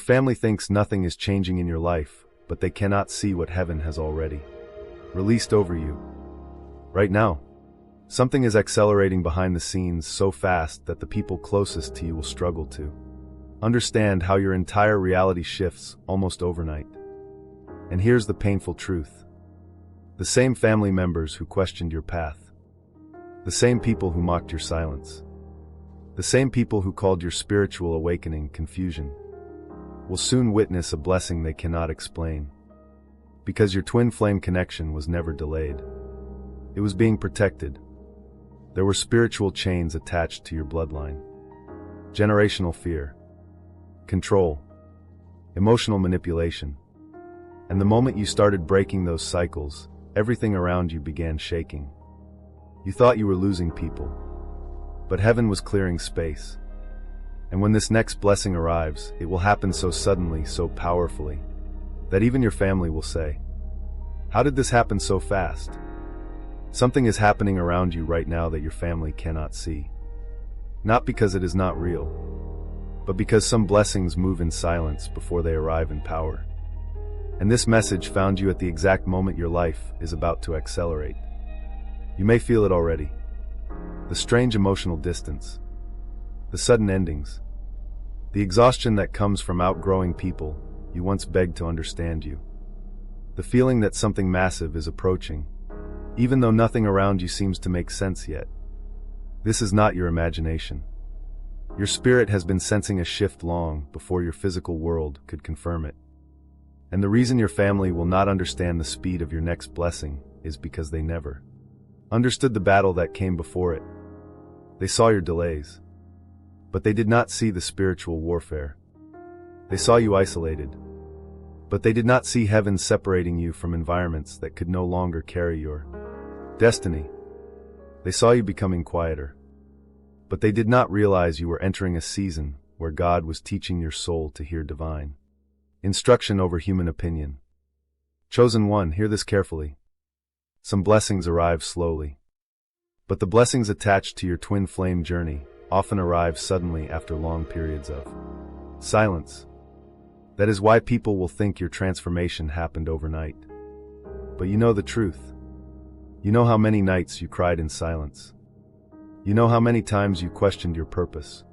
family thinks nothing is changing in your life, but they cannot see what heaven has already released over you. Right now, something is accelerating behind the scenes so fast that the people closest to you will struggle to understand how your entire reality shifts almost overnight. And here's the painful truth. The same family members who questioned your path, the same people who mocked your silence, the same people who called your spiritual awakening confusion, will soon witness a blessing they cannot explain. Because your twin flame connection was never delayed. It was being protected. There were spiritual chains attached to your bloodline. Generational fear, control, emotional manipulation. And the moment you started breaking those cycles, everything around you began shaking. You thought you were losing people, but heaven was clearing space. And when this next blessing arrives, it will happen so suddenly, so powerfully, that even your family will say, "How did this happen so fast?" Something is happening around you right now that your family cannot see. Not because it is not real, but because some blessings move in silence before they arrive in power. And this message found you at the exact moment your life is about to accelerate. You may feel it already. The strange emotional distance, the sudden endings, the exhaustion that comes from outgrowing people you once begged to understand you. The feeling that something massive is approaching, even though nothing around you seems to make sense yet. This is not your imagination. Your spirit has been sensing a shift long before your physical world could confirm it. And the reason your family will not understand the speed of your next blessing is because they never understood the battle that came before it. They saw your delays, but they did not see the spiritual warfare. They saw you isolated, but they did not see heaven separating you from environments that could no longer carry your destiny. They saw you becoming quieter, but they did not realize you were entering a season where God was teaching your soul to hear divine instruction over human opinion. Chosen one, hear this carefully. Some blessings arrive slowly, but the blessings attached to your twin flame journey often arrive suddenly after long periods of silence. That is why people will think your transformation happened overnight. But you know the truth. You know how many nights you cried in silence. You know how many times you questioned your purpose.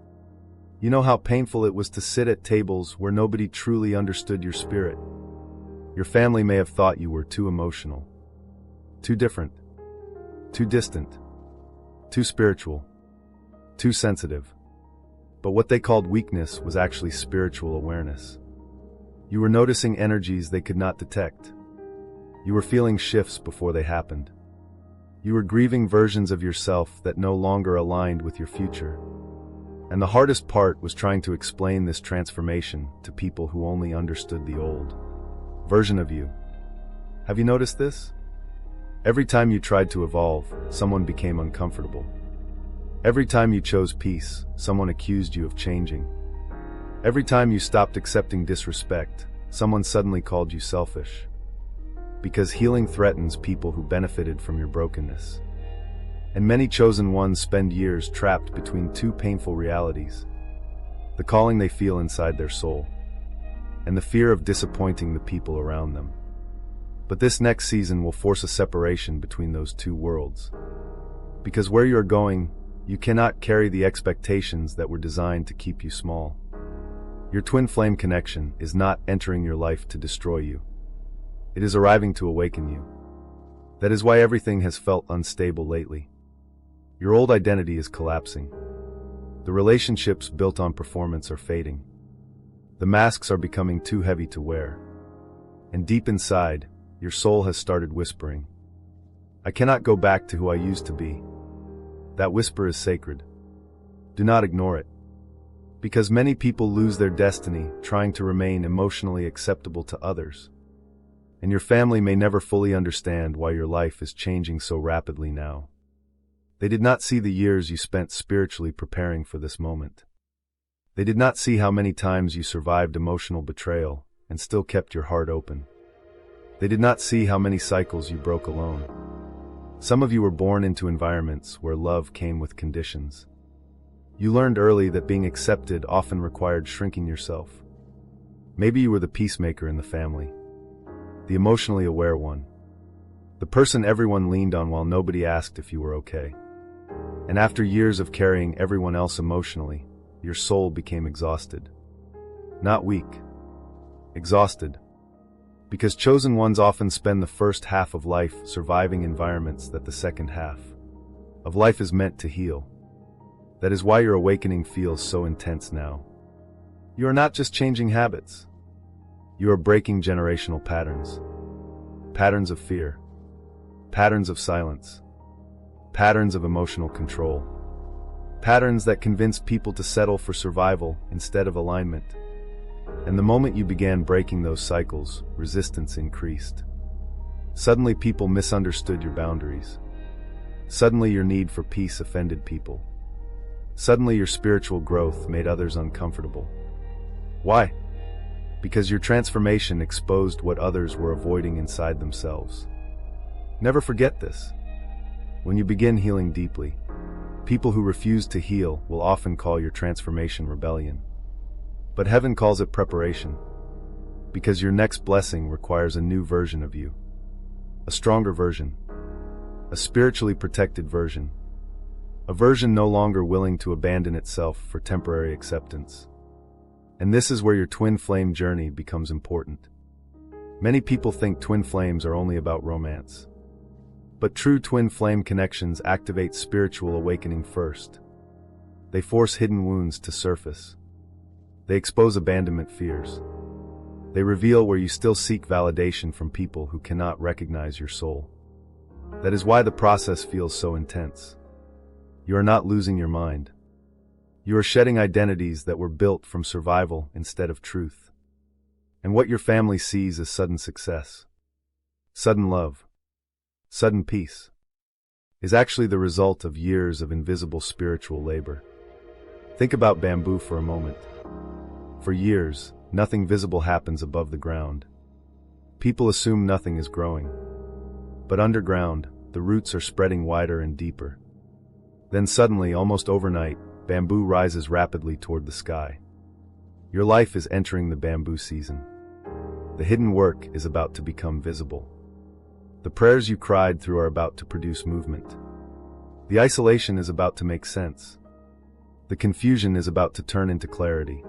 You know how painful it was to sit at tables where nobody truly understood your spirit. Your family may have thought you were too emotional, too different, too distant, too spiritual, too sensitive. But what they called weakness was actually spiritual awareness. You were noticing energies they could not detect. You were feeling shifts before they happened. You were grieving versions of yourself that no longer aligned with your future. And the hardest part was trying to explain this transformation to people who only understood the old version of you. Have you noticed this? Every time you tried to evolve, someone became uncomfortable. Every time you chose peace, someone accused you of changing. Every time you stopped accepting disrespect, someone suddenly called you selfish. Because healing threatens people who benefited from your brokenness. And many chosen ones spend years trapped between two painful realities: the calling they feel inside their soul, and the fear of disappointing the people around them. But this next season will force a separation between those two worlds. Because where you are going, you cannot carry the expectations that were designed to keep you small. Your twin flame connection is not entering your life to destroy you. It is arriving to awaken you. That is why everything has felt unstable lately. Your old identity is collapsing. The relationships built on performance are fading. The masks are becoming too heavy to wear. And deep inside, your soul has started whispering, "I cannot go back to who I used to be." That whisper is sacred. Do not ignore it. Because many people lose their destiny trying to remain emotionally acceptable to others. And your family may never fully understand why your life is changing so rapidly now. They did not see the years you spent spiritually preparing for this moment. They did not see how many times you survived emotional betrayal and still kept your heart open. They did not see how many cycles you broke alone. Some of you were born into environments where love came with conditions. You learned early that being accepted often required shrinking yourself. Maybe you were the peacemaker in the family, the emotionally aware one, the person everyone leaned on while nobody asked if you were okay. And after years of carrying everyone else emotionally, your soul became exhausted. Not weak, exhausted. Because chosen ones often spend the first half of life surviving environments that the second half of life is meant to heal. That is why your awakening feels so intense now. You are not just changing habits. You are breaking generational patterns. Patterns of fear. Patterns of silence. Patterns of emotional control. Patterns that convince people to settle for survival instead of alignment. And the moment you began breaking those cycles, resistance increased. Suddenly people misunderstood your boundaries. Suddenly your need for peace offended people. Suddenly your spiritual growth made others uncomfortable. Why? Because your transformation exposed what others were avoiding inside themselves. Never forget this. When you begin healing deeply, people who refuse to heal will often call your transformation rebellion. But heaven calls it preparation, because your next blessing requires a new version of you. A stronger version. A spiritually protected version. A version no longer willing to abandon itself for temporary acceptance. And this is where your twin flame journey becomes important. Many people think twin flames are only about romance. But true twin flame connections activate spiritual awakening first. They force hidden wounds to surface. They expose abandonment fears. They reveal where you still seek validation from people who cannot recognize your soul. That is why the process feels so intense. You are not losing your mind. You are shedding identities that were built from survival instead of truth. And what your family sees as sudden success, sudden love, sudden peace, is actually the result of years of invisible spiritual labor. Think about bamboo for a moment. For years, nothing visible happens above the ground. People assume nothing is growing. But underground, the roots are spreading wider and deeper. Then suddenly, almost overnight, bamboo rises rapidly toward the sky. Your life is entering the bamboo season. The hidden work is about to become visible. The prayers you cried through are about to produce movement. The isolation is about to make sense. The confusion is about to turn into clarity.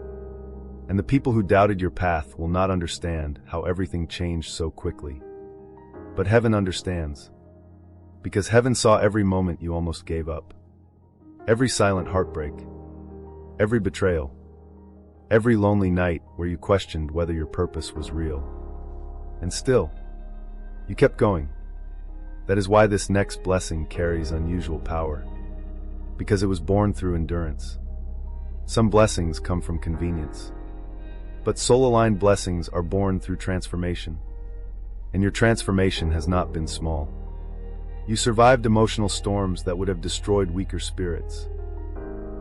And the people who doubted your path will not understand how everything changed so quickly. But heaven understands. Because heaven saw every moment you almost gave up. Every silent heartbreak. Every betrayal. Every lonely night where you questioned whether your purpose was real. And still, you kept going. That is why this next blessing carries unusual power. Because it was born through endurance. Some blessings come from convenience. But soul-aligned blessings are born through transformation. And your transformation has not been small. You survived emotional storms that would have destroyed weaker spirits.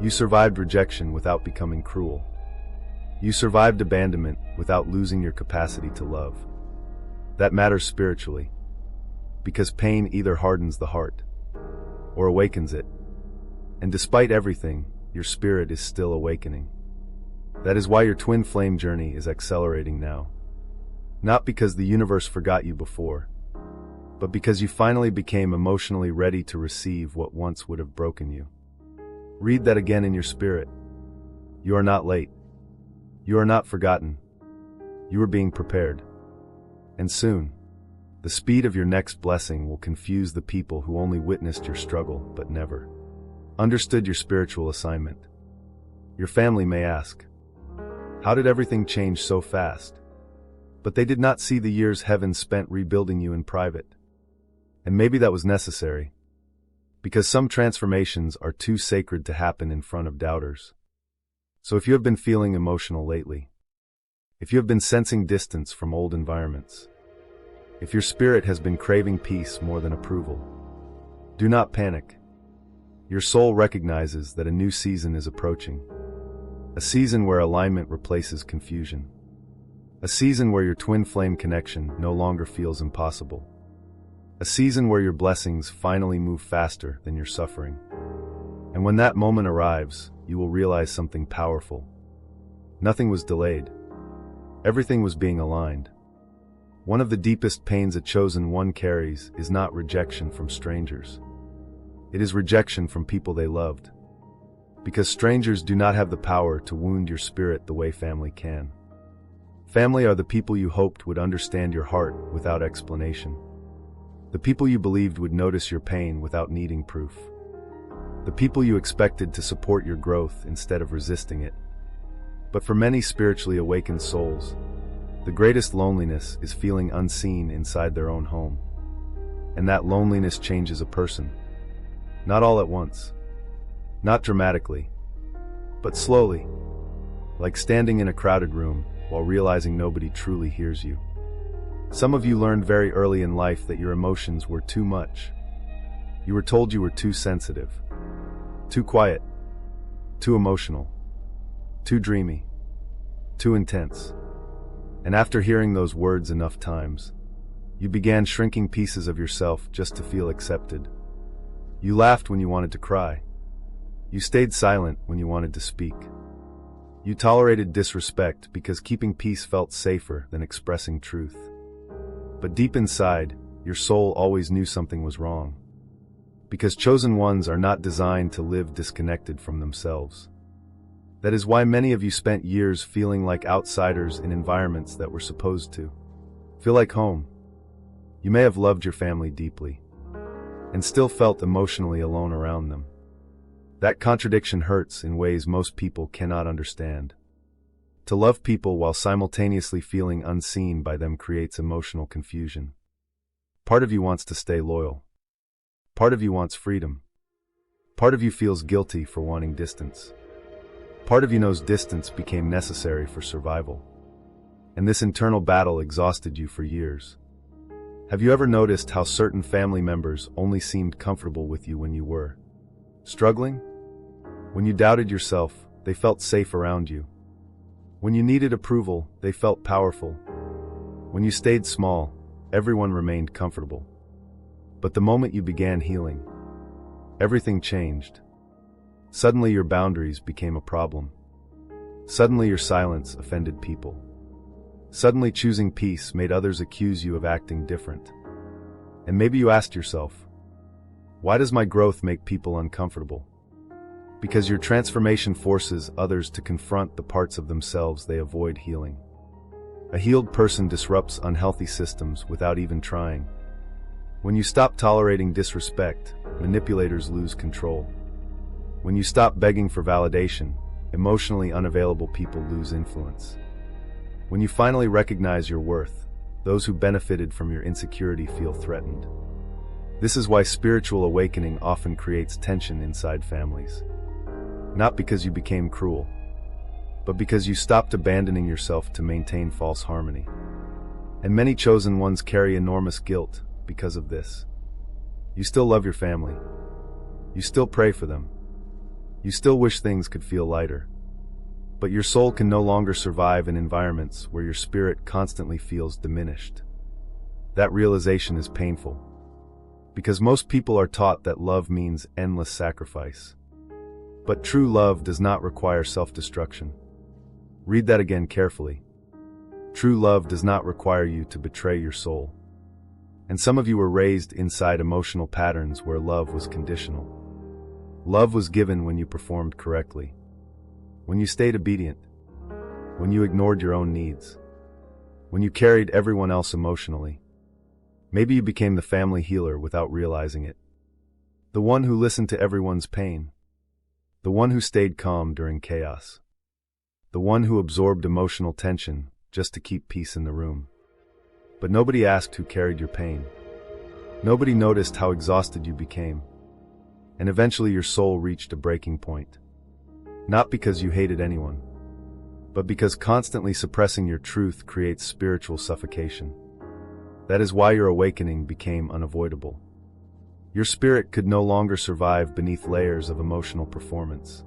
You survived rejection without becoming cruel. You survived abandonment without losing your capacity to love. That matters spiritually. Because pain either hardens the heart or awakens it. And despite everything, your spirit is still awakening. That is why your twin flame journey is accelerating now. Not because the universe forgot you before, but because you finally became emotionally ready to receive what once would have broken you. Read that again in your spirit. You are not late. You are not forgotten. You are being prepared. And soon, the speed of your next blessing will confuse the people who only witnessed your struggle but never understood your spiritual assignment. Your family may ask, how did everything change so fast? But they did not see the years heaven spent rebuilding you in private. And maybe that was necessary. Because some transformations are too sacred to happen in front of doubters. So if you have been feeling emotional lately, if you have been sensing distance from old environments, if your spirit has been craving peace more than approval, do not panic. Your soul recognizes that a new season is approaching. A season where alignment replaces confusion. A season where your twin flame connection no longer feels impossible. A season where your blessings finally move faster than your suffering. And when that moment arrives, you will realize something powerful. Nothing was delayed. Everything was being aligned. One of the deepest pains a chosen one carries is not rejection from strangers. It is rejection from people they loved. Because strangers do not have the power to wound your spirit the way family can. Family are the people you hoped would understand your heart without explanation. The people you believed would notice your pain without needing proof. The people you expected to support your growth instead of resisting it. But for many spiritually awakened souls, the greatest loneliness is feeling unseen inside their own home. And that loneliness changes a person. Not all at once. Not dramatically. But slowly. Like standing in a crowded room while realizing nobody truly hears you. Some of you learned very early in life that your emotions were too much. You were told you were too sensitive, too quiet, too emotional, too dreamy, too intense. And after hearing those words enough times, you began shrinking pieces of yourself just to feel accepted. You laughed when you wanted to cry. You stayed silent when you wanted to speak. You tolerated disrespect because keeping peace felt safer than expressing truth. But deep inside, your soul always knew something was wrong. Because chosen ones are not designed to live disconnected from themselves. That is why many of you spent years feeling like outsiders in environments that were supposed to feel like home. You may have loved your family deeply, and still felt emotionally alone around them. That contradiction hurts in ways most people cannot understand. To love people while simultaneously feeling unseen by them creates emotional confusion. Part of you wants to stay loyal. Part of you wants freedom. Part of you feels guilty for wanting distance. Part of you knows distance became necessary for survival. And this internal battle exhausted you for years. Have you ever noticed how certain family members only seemed comfortable with you when you were struggling? When you doubted yourself, they felt safe around you. When you needed approval, they felt powerful. When you stayed small, everyone remained comfortable. But the moment you began healing, everything changed. Suddenly your boundaries became a problem. Suddenly your silence offended people. Suddenly choosing peace made others accuse you of acting different. And maybe you asked yourself, why does my growth make people uncomfortable? Because your transformation forces others to confront the parts of themselves they avoid healing. A healed person disrupts unhealthy systems without even trying. When you stop tolerating disrespect, manipulators lose control. When you stop begging for validation, emotionally unavailable people lose influence. When you finally recognize your worth, those who benefited from your insecurity feel threatened. This is why spiritual awakening often creates tension inside families. Not because you became cruel, but because you stopped abandoning yourself to maintain false harmony. And many chosen ones carry enormous guilt because of this. You still love your family. You still pray for them. You still wish things could feel lighter. But your soul can no longer survive in environments where your spirit constantly feels diminished. That realization is painful, because most people are taught that love means endless sacrifice. But true love does not require self-destruction. Read that again carefully. True love does not require you to betray your soul. And some of you were raised inside emotional patterns where love was conditional. Love was given when you performed correctly, when you stayed obedient, when you ignored your own needs, when you carried everyone else emotionally. Maybe you became the family healer without realizing it. The one who listened to everyone's pain. The one who stayed calm during chaos. The one who absorbed emotional tension just to keep peace in the room. But nobody asked who carried your pain. Nobody noticed how exhausted you became. And eventually your soul reached a breaking point. Not because you hated anyone, but because constantly suppressing your truth creates spiritual suffocation. That is why your awakening became unavoidable. Your spirit could no longer survive beneath layers of emotional performance.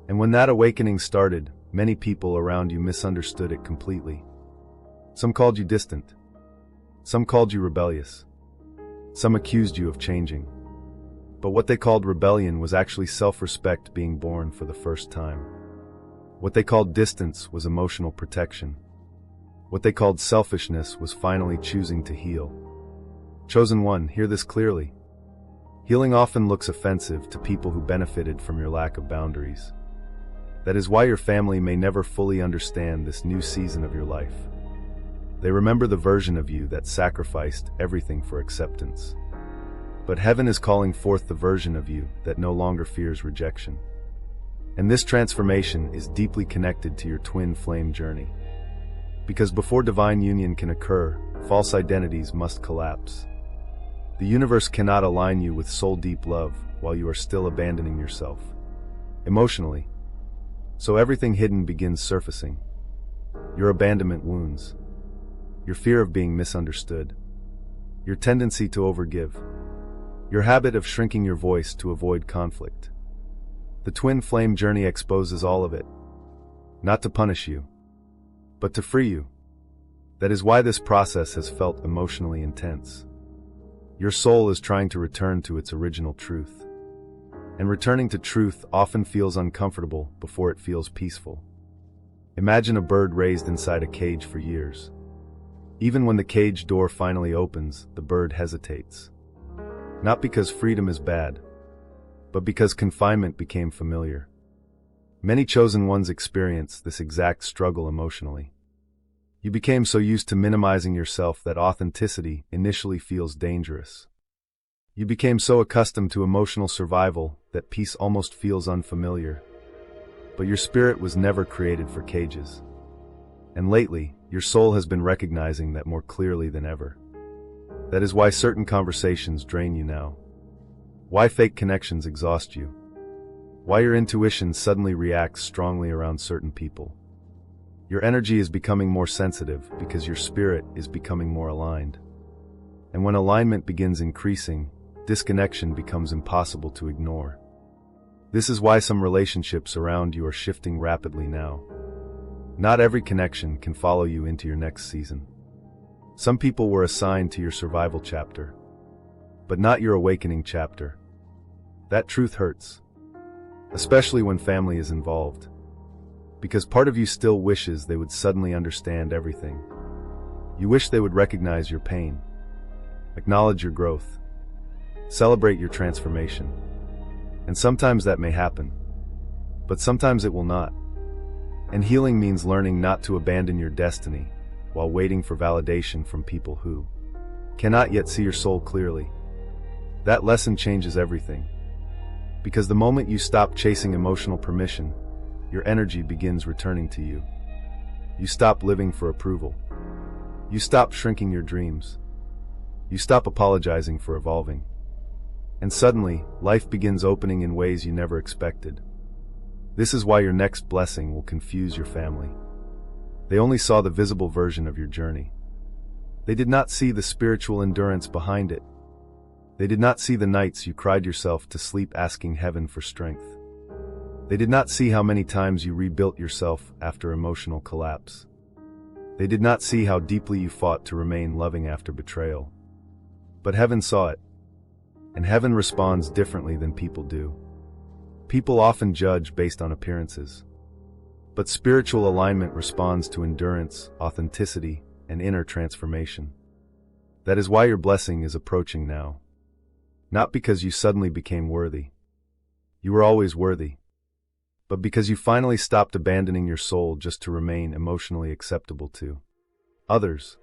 And when that awakening started, many people around you misunderstood it completely. Some called you distant. Some called you rebellious. Some accused you of changing. But what they called rebellion was actually self-respect being born for the first time. What they called distance was emotional protection. What they called selfishness was finally choosing to heal. Chosen one, hear this clearly. Healing often looks offensive to people who benefited from your lack of boundaries. That is why your family may never fully understand this new season of your life. They remember the version of you that sacrificed everything for acceptance. But heaven is calling forth the version of you that no longer fears rejection. And this transformation is deeply connected to your twin flame journey. Because before divine union can occur, false identities must collapse. The universe cannot align you with soul-deep love while you are still abandoning yourself emotionally. So everything hidden begins surfacing. Your abandonment wounds, your fear of being misunderstood, your tendency to overgive, your habit of shrinking your voice to avoid conflict. The twin flame journey exposes all of it, not to punish you, but to free you. That is why this process has felt emotionally intense. Your soul is trying to return to its original truth. And returning to truth often feels uncomfortable before it feels peaceful. Imagine a bird raised inside a cage for years. Even when the cage door finally opens, the bird hesitates. Not because freedom is bad, but because confinement became familiar. Many chosen ones experience this exact struggle emotionally. You became so used to minimizing yourself that authenticity initially feels dangerous. You became so accustomed to emotional survival that peace almost feels unfamiliar. But your spirit was never created for cages. And lately, your soul has been recognizing that more clearly than ever. That is why certain conversations drain you now. Why fake connections exhaust you. Why your intuition suddenly reacts strongly around certain people. Your energy is becoming more sensitive because your spirit is becoming more aligned. And when alignment begins increasing, disconnection becomes impossible to ignore. This is why some relationships around you are shifting rapidly now. Not every connection can follow you into your next season. Some people were assigned to your survival chapter, but not your awakening chapter. That truth hurts, especially when family is involved. Because part of you still wishes they would suddenly understand everything. You wish they would recognize your pain, acknowledge your growth, celebrate your transformation. And sometimes that may happen, but sometimes it will not. And healing means learning not to abandon your destiny while waiting for validation from people who cannot yet see your soul clearly. That lesson changes everything. Because the moment you stop chasing emotional permission, your energy begins returning to you. You stop living for approval. You stop shrinking your dreams. You stop apologizing for evolving. And suddenly, life begins opening in ways you never expected. This is why your next blessing will confuse your family. They only saw the visible version of your journey. They did not see the spiritual endurance behind it. They did not see the nights you cried yourself to sleep asking heaven for strength. They did not see how many times you rebuilt yourself after emotional collapse. They did not see how deeply you fought to remain loving after betrayal. But heaven saw it. And heaven responds differently than people do. People often judge based on appearances. But spiritual alignment responds to endurance, authenticity, and inner transformation. That is why your blessing is approaching now. Not because you suddenly became worthy. You were always worthy. But because you finally stopped abandoning your soul just to remain emotionally acceptable to others.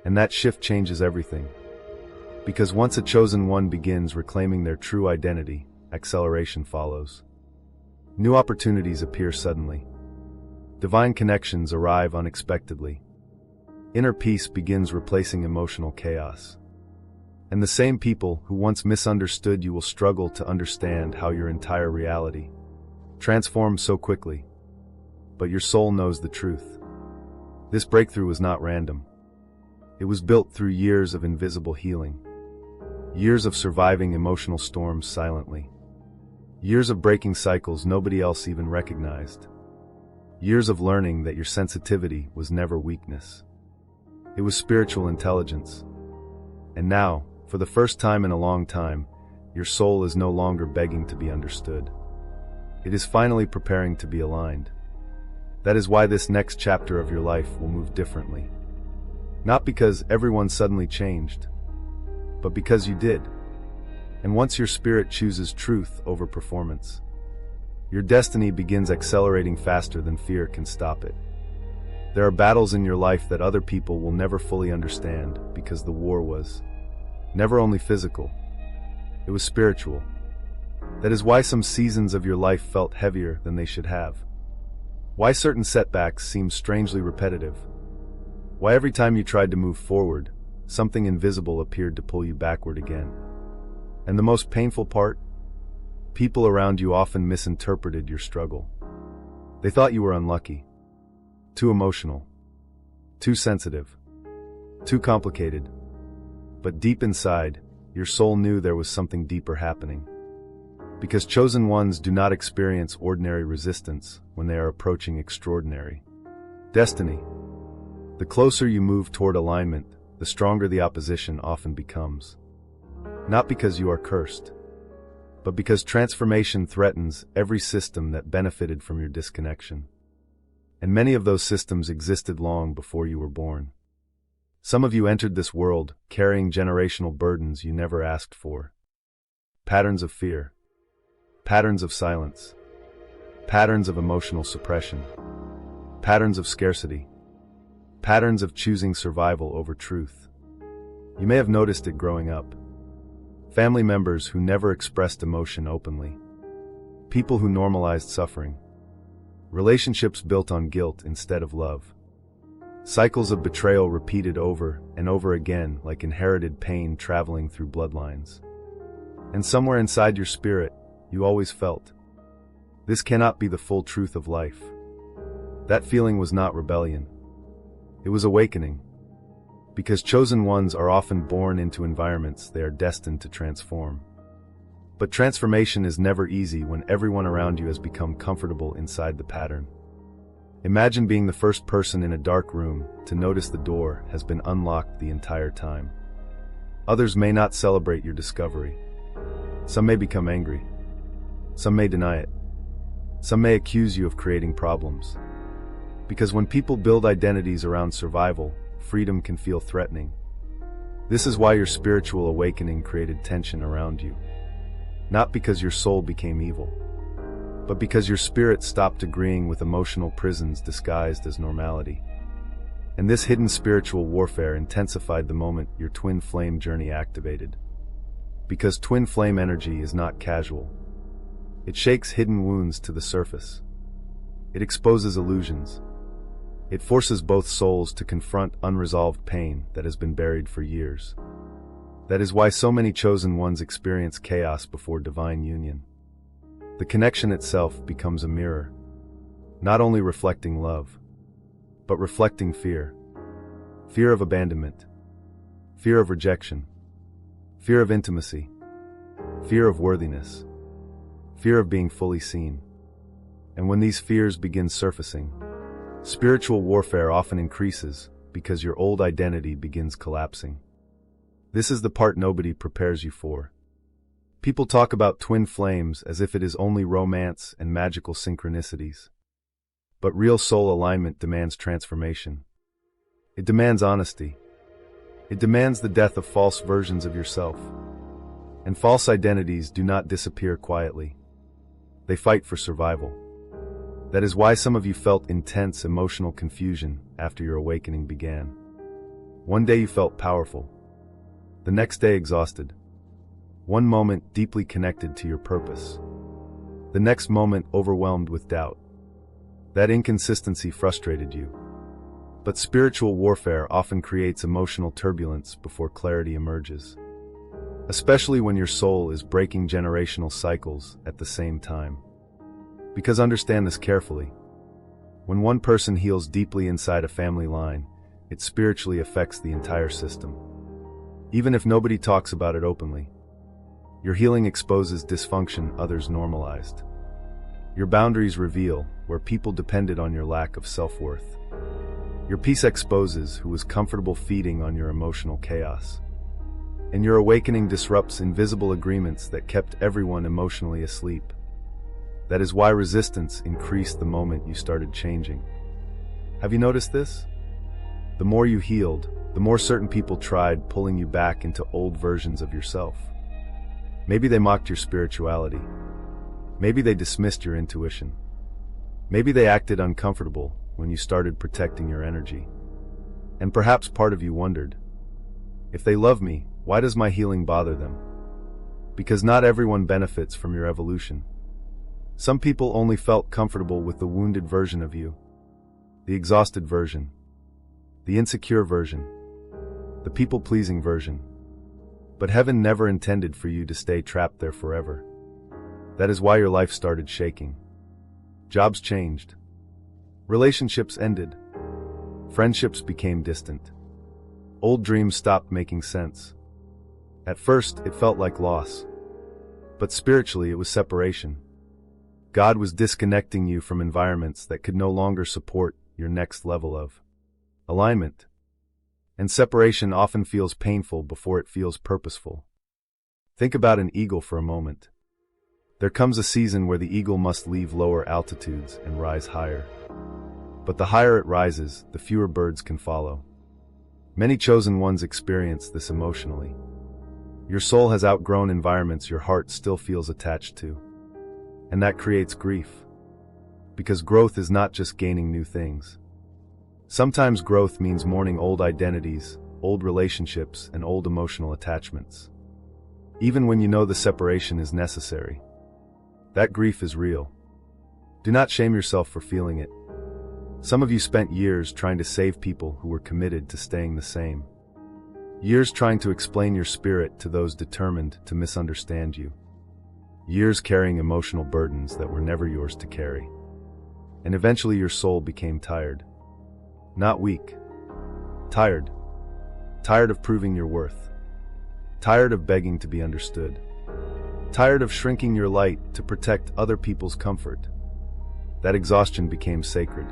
And that shift changes everything. Because once a chosen one begins reclaiming their true identity, acceleration follows. New opportunities appear suddenly. Divine connections arrive unexpectedly. Inner peace begins replacing emotional chaos. And the same people who once misunderstood you will struggle to understand how your entire reality transformed so quickly. But your soul knows the truth. This breakthrough was not random. It was built through years of invisible healing. Years of surviving emotional storms silently. Years of breaking cycles nobody else even recognized. Years of learning that your sensitivity was never weakness. It was spiritual intelligence. And now, for the first time in a long time, your soul is no longer begging to be understood. It is finally preparing to be aligned. That is why this next chapter of your life will move differently. Not because everyone suddenly changed, but because you did. And once your spirit chooses truth over performance, your destiny begins accelerating faster than fear can stop it. There are battles in your life that other people will never fully understand because the war was never only physical, it was spiritual. That is why some seasons of your life felt heavier than they should have. Why certain setbacks seem strangely repetitive. Why every time you tried to move forward, something invisible appeared to pull you backward again. And the most painful part? People around you often misinterpreted your struggle. They thought you were unlucky, too emotional, too sensitive, too complicated. But deep inside, your soul knew there was something deeper happening. Because chosen ones do not experience ordinary resistance when they are approaching extraordinary destiny. The closer you move toward alignment, the stronger the opposition often becomes. Not because you are cursed, but because transformation threatens every system that benefited from your disconnection. And many of those systems existed long before you were born. Some of you entered this world carrying generational burdens you never asked for. Patterns of fear, patterns of silence, patterns of emotional suppression, patterns of scarcity, patterns of choosing survival over truth. You may have noticed it growing up. Family members who never expressed emotion openly. People who normalized suffering. Relationships built on guilt instead of love. Cycles of betrayal repeated over and over again like inherited pain traveling through bloodlines. And somewhere inside your spirit, you always felt, this cannot be the full truth of life. That feeling was not rebellion. It was awakening. Because chosen ones are often born into environments they are destined to transform. But transformation is never easy when everyone around you has become comfortable inside the pattern. Imagine being the first person in a dark room to notice the door has been unlocked the entire time. Others may not celebrate your discovery. Some may become angry. Some may deny it. Some may accuse you of creating problems. Because when people build identities around survival, freedom can feel threatening. This is why your spiritual awakening created tension around you. Not because your soul became evil, but because your spirit stopped agreeing with emotional prisons disguised as normality. And this hidden spiritual warfare intensified the moment your twin flame journey activated. Because twin flame energy is not casual. It shakes hidden wounds to the surface. It exposes illusions. It forces both souls to confront unresolved pain that has been buried for years. That is why so many chosen ones experience chaos before divine union. The connection itself becomes a mirror, not only reflecting love, but reflecting fear. Fear of abandonment, fear of rejection, fear of intimacy, fear of worthiness, fear of being fully seen. And when these fears begin surfacing, spiritual warfare often increases because your old identity begins collapsing. This is the part nobody prepares you for. People talk about twin flames as if it is only romance and magical synchronicities. But real soul alignment demands transformation. It demands honesty. It demands the death of false versions of yourself. And false identities do not disappear quietly. They fight for survival. That is why some of you felt intense emotional confusion after your awakening began. One day you felt powerful. The next day exhausted. One moment deeply connected to your purpose. The next moment overwhelmed with doubt. That inconsistency frustrated you. But spiritual warfare often creates emotional turbulence before clarity emerges. Especially when your soul is breaking generational cycles at the same time. Because understand this carefully. When one person heals deeply inside a family line, it spiritually affects the entire system. Even if nobody talks about it openly. Your healing exposes dysfunction others normalized. Your boundaries reveal where people depended on your lack of self-worth. Your peace exposes who was comfortable feeding on your emotional chaos. And your awakening disrupts invisible agreements that kept everyone emotionally asleep. That is why resistance increased the moment you started changing. Have you noticed this? The more you healed, the more certain people tried pulling you back into old versions of yourself. Maybe they mocked your spirituality. Maybe they dismissed your intuition. Maybe they acted uncomfortable when you started protecting your energy. And perhaps part of you wondered, if they love me, why does my healing bother them? Because not everyone benefits from your evolution. Some people only felt comfortable with the wounded version of you, the exhausted version, the insecure version, the people-pleasing version. But heaven never intended for you to stay trapped there forever. That is why your life started shaking. Jobs changed. Relationships ended. Friendships became distant. Old dreams stopped making sense. At first, it felt like loss. But spiritually, it was separation. God was disconnecting you from environments that could no longer support your next level of alignment. And separation often feels painful before it feels purposeful. Think about an eagle for a moment. There comes a season where the eagle must leave lower altitudes and rise higher. But the higher it rises, the fewer birds can follow. Many chosen ones experience this emotionally. Your soul has outgrown environments your heart still feels attached to. And that creates grief. Because growth is not just gaining new things. Sometimes growth means mourning old identities, old relationships, and old emotional attachments. Even when you know the separation is necessary. That grief is real. Do not shame yourself for feeling it. Some of you spent years trying to save people who were committed to staying the same. Years trying to explain your spirit to those determined to misunderstand you. Years carrying emotional burdens that were never yours to carry. And eventually your soul became tired. Not weak. Tired. Tired of proving your worth. Tired of begging to be understood. Tired of shrinking your light to protect other people's comfort. That exhaustion became sacred.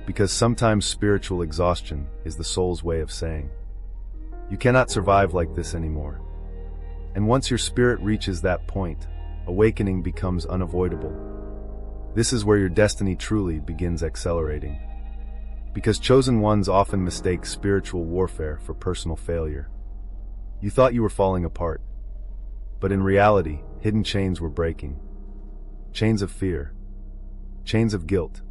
Because sometimes spiritual exhaustion is the soul's way of saying, you cannot survive like this anymore. And once your spirit reaches that point, awakening becomes unavoidable. This is where your destiny truly begins accelerating. Because chosen ones often mistake spiritual warfare for personal failure. You thought you were falling apart. But in reality, hidden chains were breaking. Chains of fear. Chains of guilt.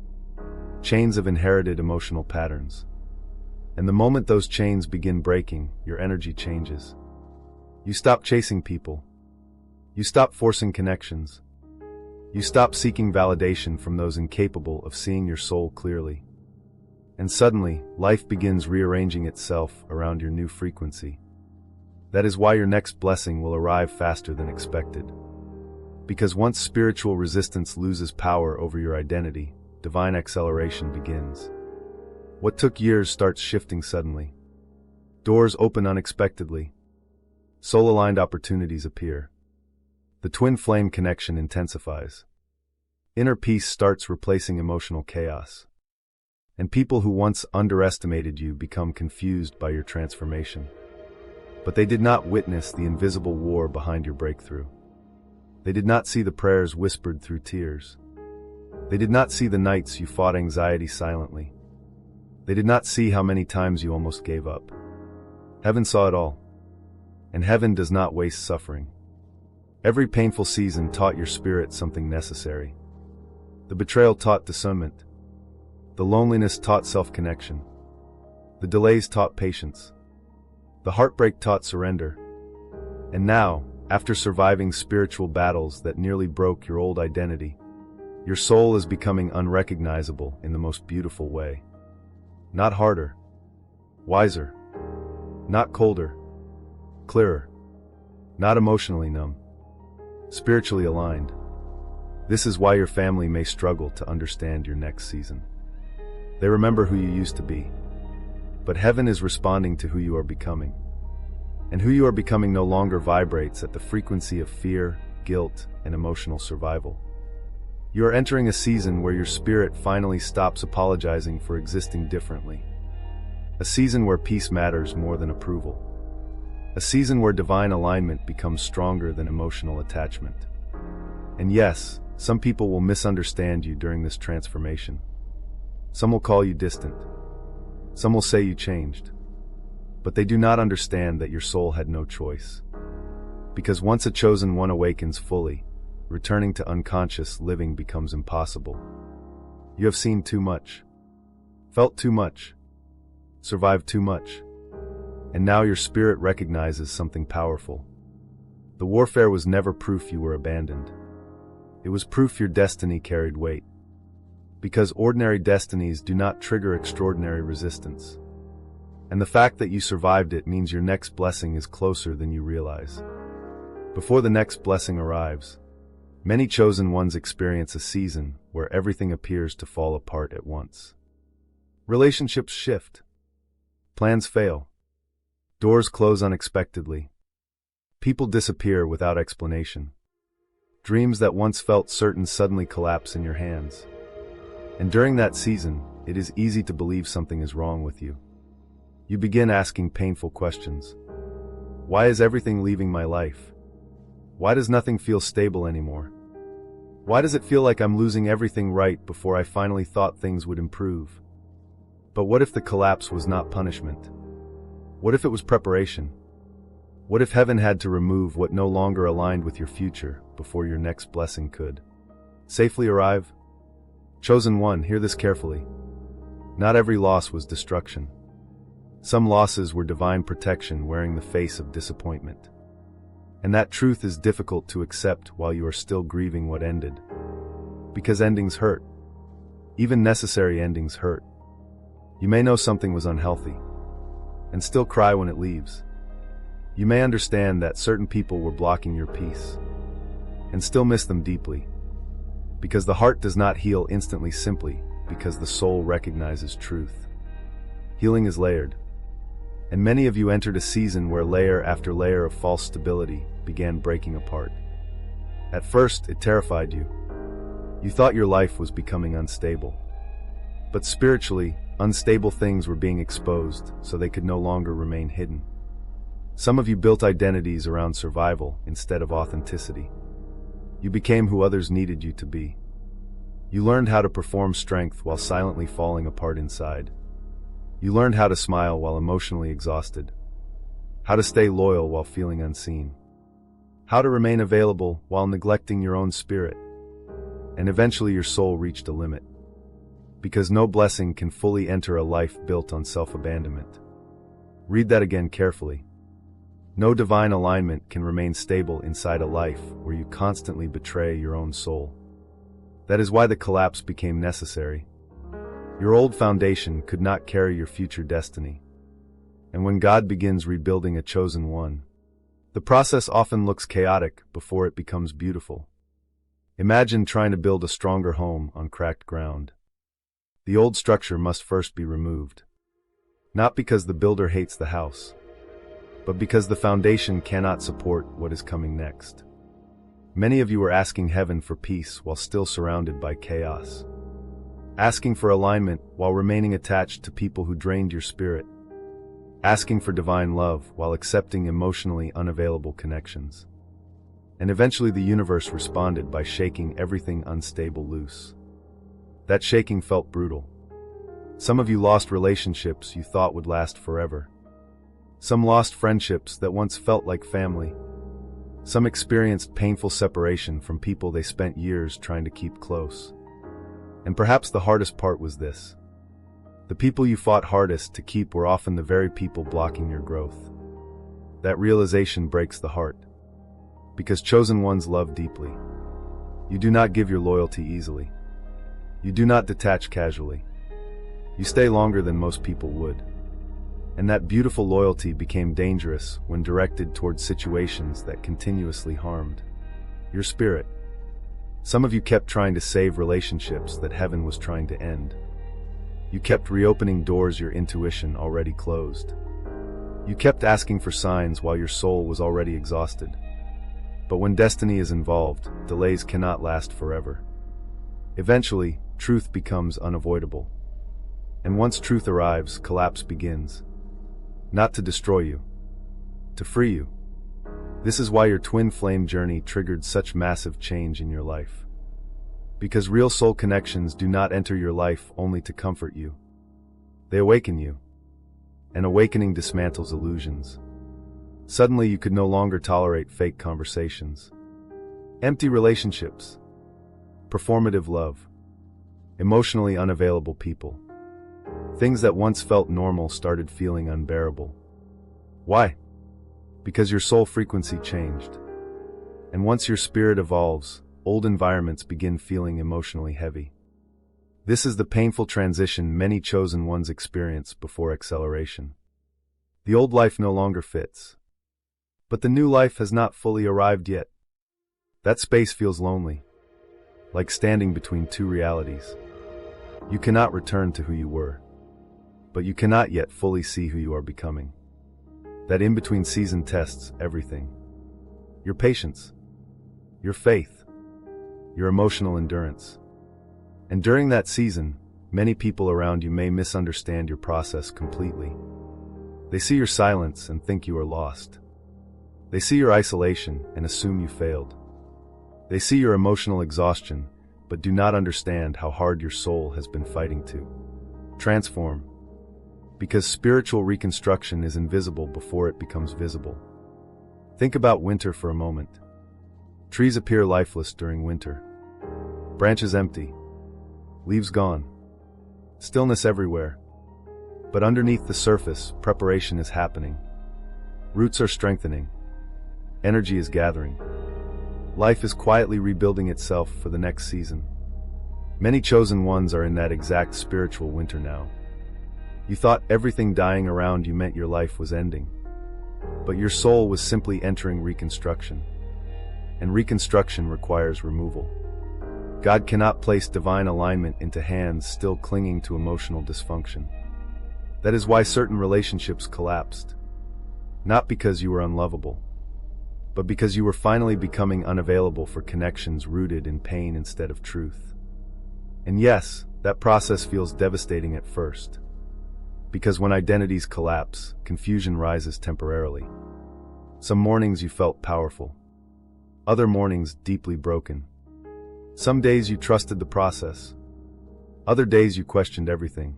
Chains of inherited emotional patterns. And the moment those chains begin breaking, your energy changes. You stop chasing people. You stop forcing connections. You stop seeking validation from those incapable of seeing your soul clearly. And suddenly, life begins rearranging itself around your new frequency. That is why your next blessing will arrive faster than expected. Because once spiritual resistance loses power over your identity, divine acceleration begins. What took years starts shifting suddenly. Doors open unexpectedly. Soul-aligned opportunities appear. The twin flame connection intensifies. Inner peace starts replacing emotional chaos. And people who once underestimated you become confused by your transformation. But they did not witness the invisible war behind your breakthrough. They did not see the prayers whispered through tears. They did not see the nights you fought anxiety silently. They did not see how many times you almost gave up. Heaven saw it all. And heaven does not waste suffering. Every painful season taught your spirit something necessary. The betrayal taught discernment. The loneliness taught self-connection. The delays taught patience. The heartbreak taught surrender. And now, after surviving spiritual battles that nearly broke your old identity, your soul is becoming unrecognizable in the most beautiful way. Not harder. Wiser. Not colder. Clearer. Not emotionally numb. Spiritually aligned. This is why your family may struggle to understand your next season. They remember who you used to be. But heaven is responding to who you are becoming. And who you are becoming no longer vibrates at the frequency of fear, guilt, and emotional survival. You are entering a season where your spirit finally stops apologizing for existing differently. A season where peace matters more than approval. A season where divine alignment becomes stronger than emotional attachment. And yes, Some people will misunderstand you during this transformation. Some will call you distant. Some will say you changed. But they do not understand that your soul had no choice. Because once a chosen one awakens fully, returning to unconscious living becomes impossible. You have seen too much, felt too much, survived too much, and now your spirit recognizes something powerful. The warfare was never proof you were abandoned. It was proof your destiny carried weight. Because ordinary destinies do not trigger extraordinary resistance. And the fact that you survived it means your next blessing is closer than you realize. Before the next blessing arrives, many chosen ones experience a season where everything appears to fall apart at once. Relationships shift. Plans fail. Doors close unexpectedly. People disappear without explanation. Dreams that once felt certain suddenly collapse in your hands. And during that season, it is easy to believe something is wrong with you. You begin asking painful questions. Why is everything leaving my life? Why does nothing feel stable anymore? Why does it feel like I'm losing everything right before I finally thought things would improve? But what if the collapse was not punishment? What if it was preparation? What if heaven had to remove what no longer aligned with your future before your next blessing could safely arrive? Chosen one, hear this carefully. Not every loss was destruction. Some losses were divine protection wearing the face of disappointment. And that truth is difficult to accept while you are still grieving what ended. Because endings hurt. Even necessary endings hurt. You may know something was unhealthy, and still cry when it leaves. You may understand that certain people were blocking your peace, and still miss them deeply. Because the heart does not heal instantly simply because the soul recognizes truth. Healing is layered. And many of you entered a season where layer after layer of false stability began breaking apart. At first, it terrified you. You thought your life was becoming unstable. But spiritually, unstable things were being exposed so they could no longer remain hidden. Some of you built identities around survival instead of authenticity. You became who others needed you to be. You learned how to perform strength while silently falling apart inside. You learned how to smile while emotionally exhausted. How to stay loyal while feeling unseen. How to remain available while neglecting your own spirit. And eventually your soul reached a limit. Because no blessing can fully enter a life built on self-abandonment. Read that again carefully. No divine alignment can remain stable inside a life where you constantly betray your own soul. That is why the collapse became necessary. Your old foundation could not carry your future destiny. And when God begins rebuilding a chosen one, the process often looks chaotic before it becomes beautiful. Imagine trying to build a stronger home on cracked ground. The old structure must first be removed. Not because the builder hates the house, but because the foundation cannot support what is coming next. Many of you are asking heaven for peace while still surrounded by chaos. Asking for alignment while remaining attached to people who drained your spirit. Asking for divine love while accepting emotionally unavailable connections. And eventually the universe responded by shaking everything unstable loose. That shaking felt brutal. Some of you lost relationships you thought would last forever. Some lost friendships that once felt like family. Some experienced painful separation from people they spent years trying to keep close. And perhaps the hardest part was this. The people you fought hardest to keep were often the very people blocking your growth. That realization breaks the heart. Because chosen ones love deeply. You do not give your loyalty easily. You do not detach casually. You stay longer than most people would. And that beautiful loyalty became dangerous when directed towards situations that continuously harmed your spirit. Some of you kept trying to save relationships that heaven was trying to end. You kept reopening doors your intuition already closed. You kept asking for signs while your soul was already exhausted. But when destiny is involved, delays cannot last forever. Eventually, truth becomes unavoidable. And once truth arrives, collapse begins. Not to destroy you, to free you. This is why your twin flame journey triggered such massive change in your life. Because real soul connections do not enter your life only to comfort you. They awaken you. And awakening dismantles illusions. Suddenly you could no longer tolerate fake conversations, empty relationships, performative love, emotionally unavailable people. Things that once felt normal started feeling unbearable. Why? Because your soul frequency changed. And once your spirit evolves, old environments begin feeling emotionally heavy. This is the painful transition many chosen ones experience before acceleration. The old life no longer fits. But the new life has not fully arrived yet. That space feels lonely, like standing between two realities. You cannot return to who you were, but you cannot yet fully see who you are becoming. That in-between season tests everything. Your patience, your faith, your emotional endurance. And during that season, many people around you may misunderstand your process completely. They see your silence and think you are lost. They see your isolation and assume you failed. They see your emotional exhaustion, but do not understand how hard your soul has been fighting to transform. Because spiritual reconstruction is invisible before it becomes visible. Think about winter for a moment. Trees appear lifeless during winter. Branches empty. Leaves gone. Stillness everywhere. But underneath the surface, preparation is happening. Roots are strengthening. Energy is gathering. Life is quietly rebuilding itself for the next season. Many chosen ones are in that exact spiritual winter now. You thought everything dying around you meant your life was ending. But your soul was simply entering reconstruction. And reconstruction requires removal. God cannot place divine alignment into hands still clinging to emotional dysfunction. That is why certain relationships collapsed. Not because you were unlovable, but because you were finally becoming unavailable for connections rooted in pain instead of truth. And yes, that process feels devastating at first. Because when identities collapse, confusion rises temporarily. Some mornings you felt powerful. Other mornings deeply broken. Some days you trusted the process. Other days you questioned everything.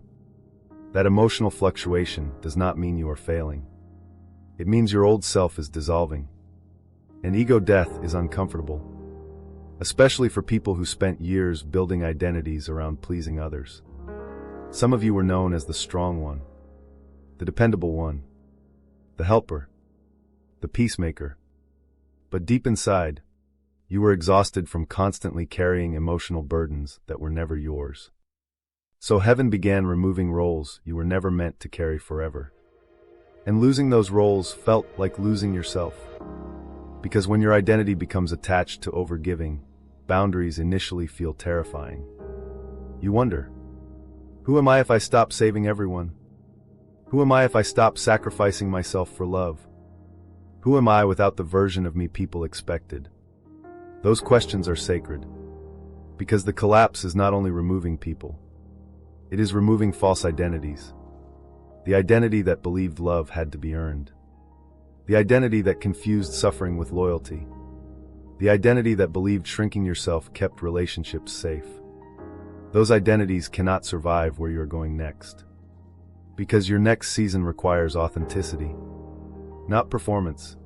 That emotional fluctuation does not mean you are failing. It means your old self is dissolving. And ego death is uncomfortable. Especially for people who spent years building identities around pleasing others. Some of you were known as the strong one, the dependable one, the helper, the peacemaker. But deep inside, you were exhausted from constantly carrying emotional burdens that were never yours. So heaven began removing roles you were never meant to carry forever. And losing those roles felt like losing yourself. Because when your identity becomes attached to overgiving, boundaries initially feel terrifying. You wonder, who am I if I stop saving everyone? Who am I if I stop sacrificing myself for love? Who am I without the version of me people expected? Those questions are sacred. Because the collapse is not only removing people, it is removing false identities. The identity that believed love had to be earned. The identity that confused suffering with loyalty. The identity that believed shrinking yourself kept relationships safe. Those identities cannot survive where you're going next. Because your next season requires authenticity. Not performance.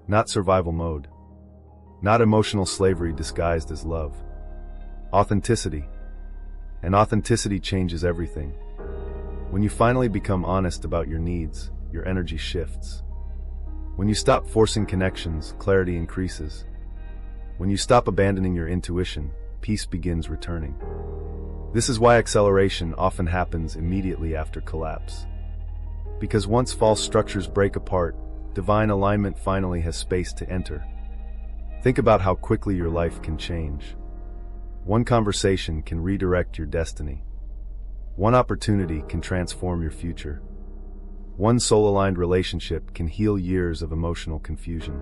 Not survival mode. Not emotional slavery disguised as love. Authenticity. And authenticity changes everything. When you finally become honest about your needs, your energy shifts. When you stop forcing connections, clarity increases. When you stop abandoning your intuition, peace begins returning. This is why acceleration often happens immediately after collapse. Because once false structures break apart, divine alignment finally has space to enter. Think about how quickly your life can change. One conversation can redirect your destiny. One opportunity can transform your future. One soul-aligned relationship can heal years of emotional confusion.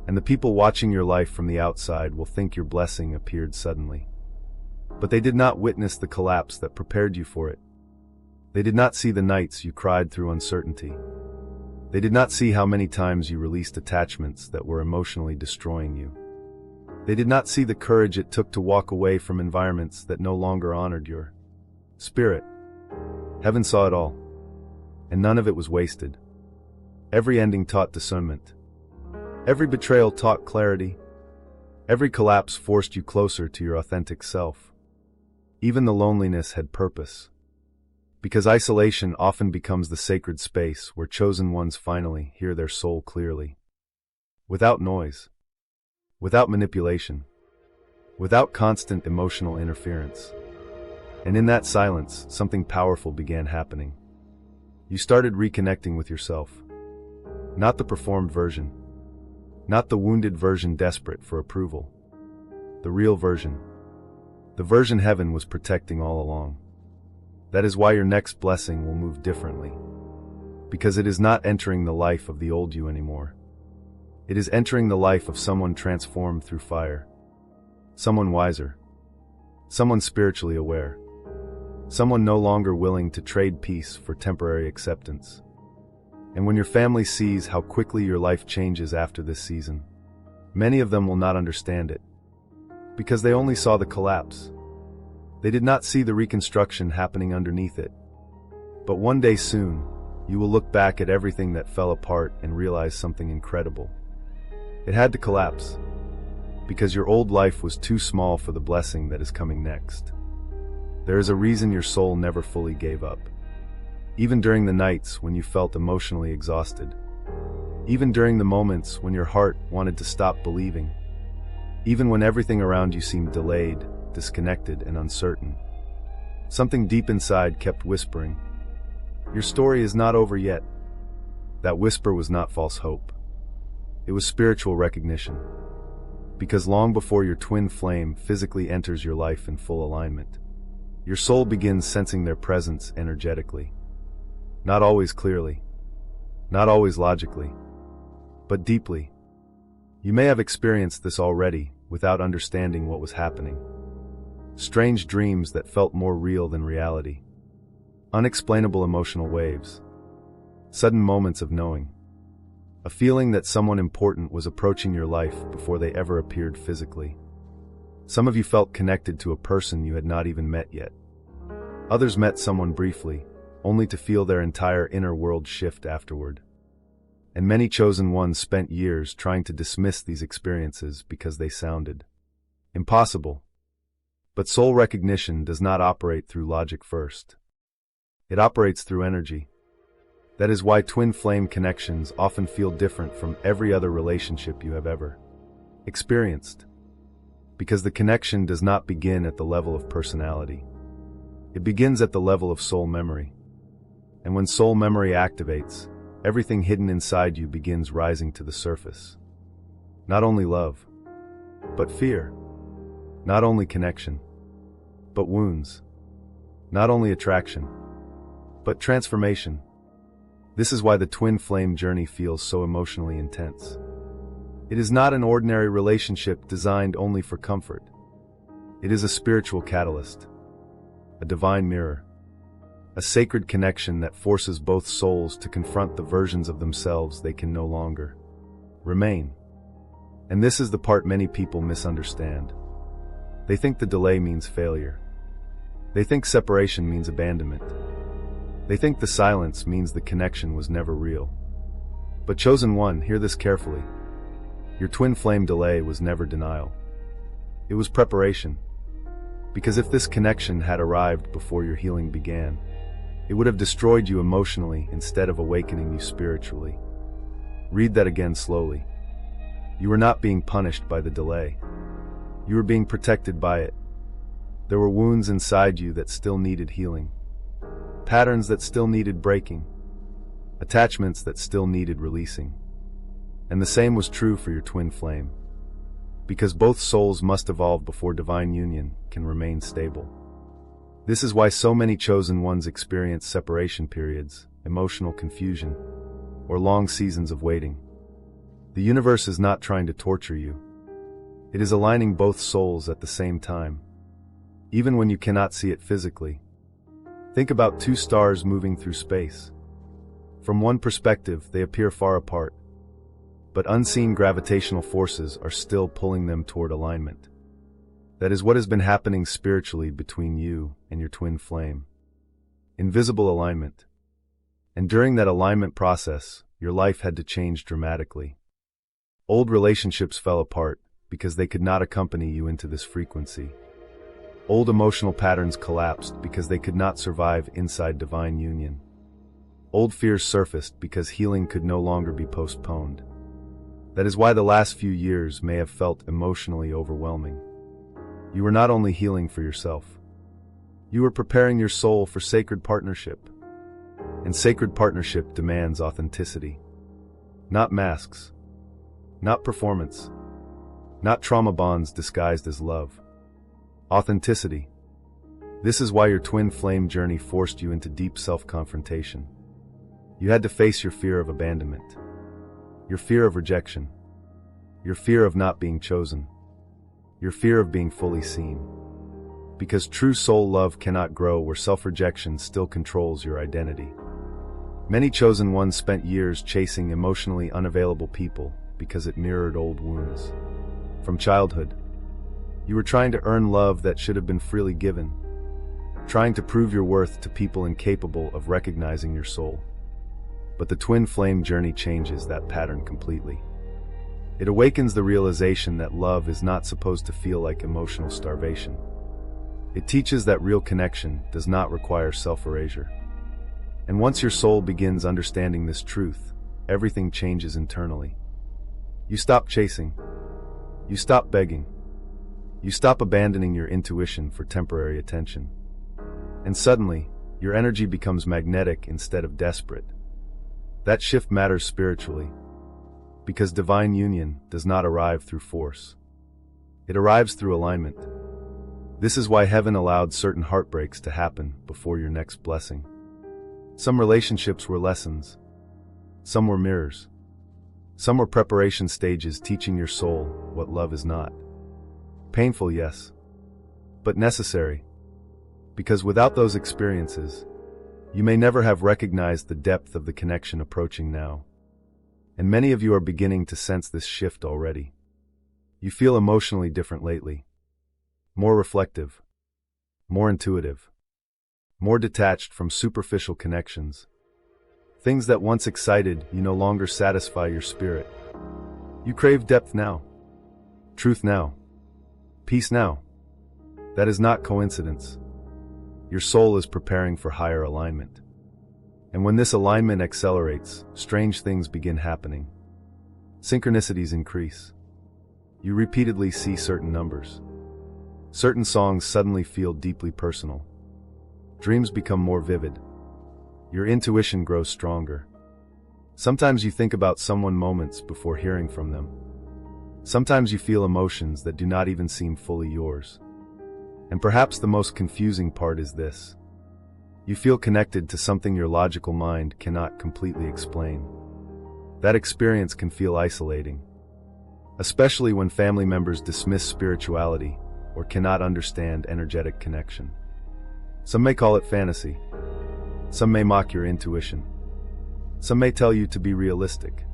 And the people watching your life from the outside will think your blessing appeared suddenly. But they did not witness the collapse that prepared you for it. They did not see the nights you cried through uncertainty. They did not see how many times you released attachments that were emotionally destroying you. They did not see the courage it took to walk away from environments that no longer honored your spirit. Heaven saw it all, and none of it was wasted. Every ending taught discernment. Every betrayal taught clarity. Every collapse forced you closer to your authentic self. Even the loneliness had purpose. Because isolation often becomes the sacred space where chosen ones finally hear their soul clearly. Without noise. Without manipulation. Without constant emotional interference. And in that silence, something powerful began happening. You started reconnecting with yourself. Not the performed version. Not the wounded version desperate for approval. The real version. The version heaven was protecting all along. That is why your next blessing will move differently. Because it is not entering the life of the old you anymore. It is entering the life of someone transformed through fire. Someone wiser. Someone spiritually aware. Someone no longer willing to trade peace for temporary acceptance. And when your family sees how quickly your life changes after this season, many of them will not understand it. Because they only saw the collapse. They did not see the reconstruction happening underneath it. But one day soon, you will look back at everything that fell apart and realize something incredible. It had to collapse. Because your old life was too small for the blessing that is coming next. There is a reason your soul never fully gave up. Even during the nights when you felt emotionally exhausted. Even during the moments when your heart wanted to stop believing. Even when everything around you seemed delayed, disconnected, and uncertain. Something deep inside kept whispering, "Your story is not over yet." That whisper was not false hope. It was spiritual recognition. Because long before your twin flame physically enters your life in full alignment, your soul begins sensing their presence energetically. Not always clearly, not always logically, but deeply. You may have experienced this already without understanding what was happening. Strange dreams that felt more real than reality. Unexplainable emotional waves. Sudden moments of knowing. A feeling that someone important was approaching your life before they ever appeared physically. Some of you felt connected to a person you had not even met yet. Others met someone briefly, only to feel their entire inner world shift afterward. And many chosen ones spent years trying to dismiss these experiences because they sounded impossible. But soul recognition does not operate through logic first. It operates through energy. That is why twin flame connections often feel different from every other relationship you have ever experienced. Because the connection does not begin at the level of personality. It begins at the level of soul memory. And when soul memory activates, everything hidden inside you begins rising to the surface. Not only love, but fear. Not only connection, but wounds. Not only attraction, but transformation. This is why the twin flame journey feels so emotionally intense. It is not an ordinary relationship designed only for comfort. It is a spiritual catalyst, a divine mirror, a sacred connection that forces both souls to confront the versions of themselves they can no longer remain. And this is the part many people misunderstand. They think the delay means failure. They think separation means abandonment. They think the silence means the connection was never real. But chosen one, hear this carefully. Your twin flame delay was never denial. It was preparation. Because if this connection had arrived before your healing began, it would have destroyed you emotionally instead of awakening you spiritually. Read that again slowly. You were not being punished by the delay. You were being protected by it. There were wounds inside you that still needed healing. Patterns that still needed breaking. Attachments that still needed releasing. And the same was true for your twin flame. Because both souls must evolve before divine union can remain stable. This is why so many chosen ones experience separation periods, emotional confusion, or long seasons of waiting. The universe is not trying to torture you. It is aligning both souls at the same time. Even when you cannot see it physically. Think about two stars moving through space. From one perspective, they appear far apart. but unseen gravitational forces are still pulling them toward alignment. That is what has been happening spiritually between you and your twin flame. Invisible alignment. And during that alignment process, your life had to change dramatically. Old relationships fell apart because they could not accompany you into this frequency. Old emotional patterns collapsed because they could not survive inside divine union. Old fears surfaced because healing could no longer be postponed. That is why the last few years may have felt emotionally overwhelming. You were not only healing for yourself. You were preparing your soul for sacred partnership. And sacred partnership demands authenticity. Not masks. Not performance. Not trauma bonds disguised as love. Authenticity. This is why your twin flame journey forced you into deep self-confrontation. You had to face your fear of abandonment. Your fear of rejection. Your fear of not being chosen. Your fear of being fully seen. Because true soul love cannot grow where self-rejection still controls your identity. Many chosen ones spent years chasing emotionally unavailable people because it mirrored old wounds. From childhood, you were trying to earn love that should have been freely given, trying to prove your worth to people incapable of recognizing your soul. But the twin flame journey changes that pattern completely. It awakens the realization that love is not supposed to feel like emotional starvation. It teaches that real connection does not require self-erasure. And once your soul begins understanding this truth, everything changes internally. You stop chasing. You stop begging. You stop abandoning your intuition for temporary attention. And suddenly, your energy becomes magnetic instead of desperate. That shift matters spiritually, because divine union does not arrive through force. It arrives through alignment. This is why heaven allowed certain heartbreaks to happen before your next blessing. Some relationships were lessons. Some were mirrors. Some were preparation stages teaching your soul what love is not. Painful, yes, but necessary. Because without those experiences, you may never have recognized the depth of the connection approaching now. And many of you are beginning to sense this shift already. You feel emotionally different lately. More reflective. More intuitive. More detached from superficial connections. Things that once excited you no longer satisfy your spirit. You crave depth now. Truth now. Peace now. That is not coincidence. Your soul is preparing for higher alignment. And when this alignment accelerates, strange things begin happening. Synchronicities increase. You repeatedly see certain numbers. Certain songs suddenly feel deeply personal. Dreams become more vivid. Your intuition grows stronger. Sometimes you think about someone moments before hearing from them. Sometimes you feel emotions that do not even seem fully yours. And perhaps the most confusing part is this. You feel connected to something your logical mind cannot completely explain. That experience can feel isolating, especially when family members dismiss spirituality or cannot understand energetic connection. Some may call it fantasy. Some may mock your intuition. Some may tell you to be realistic.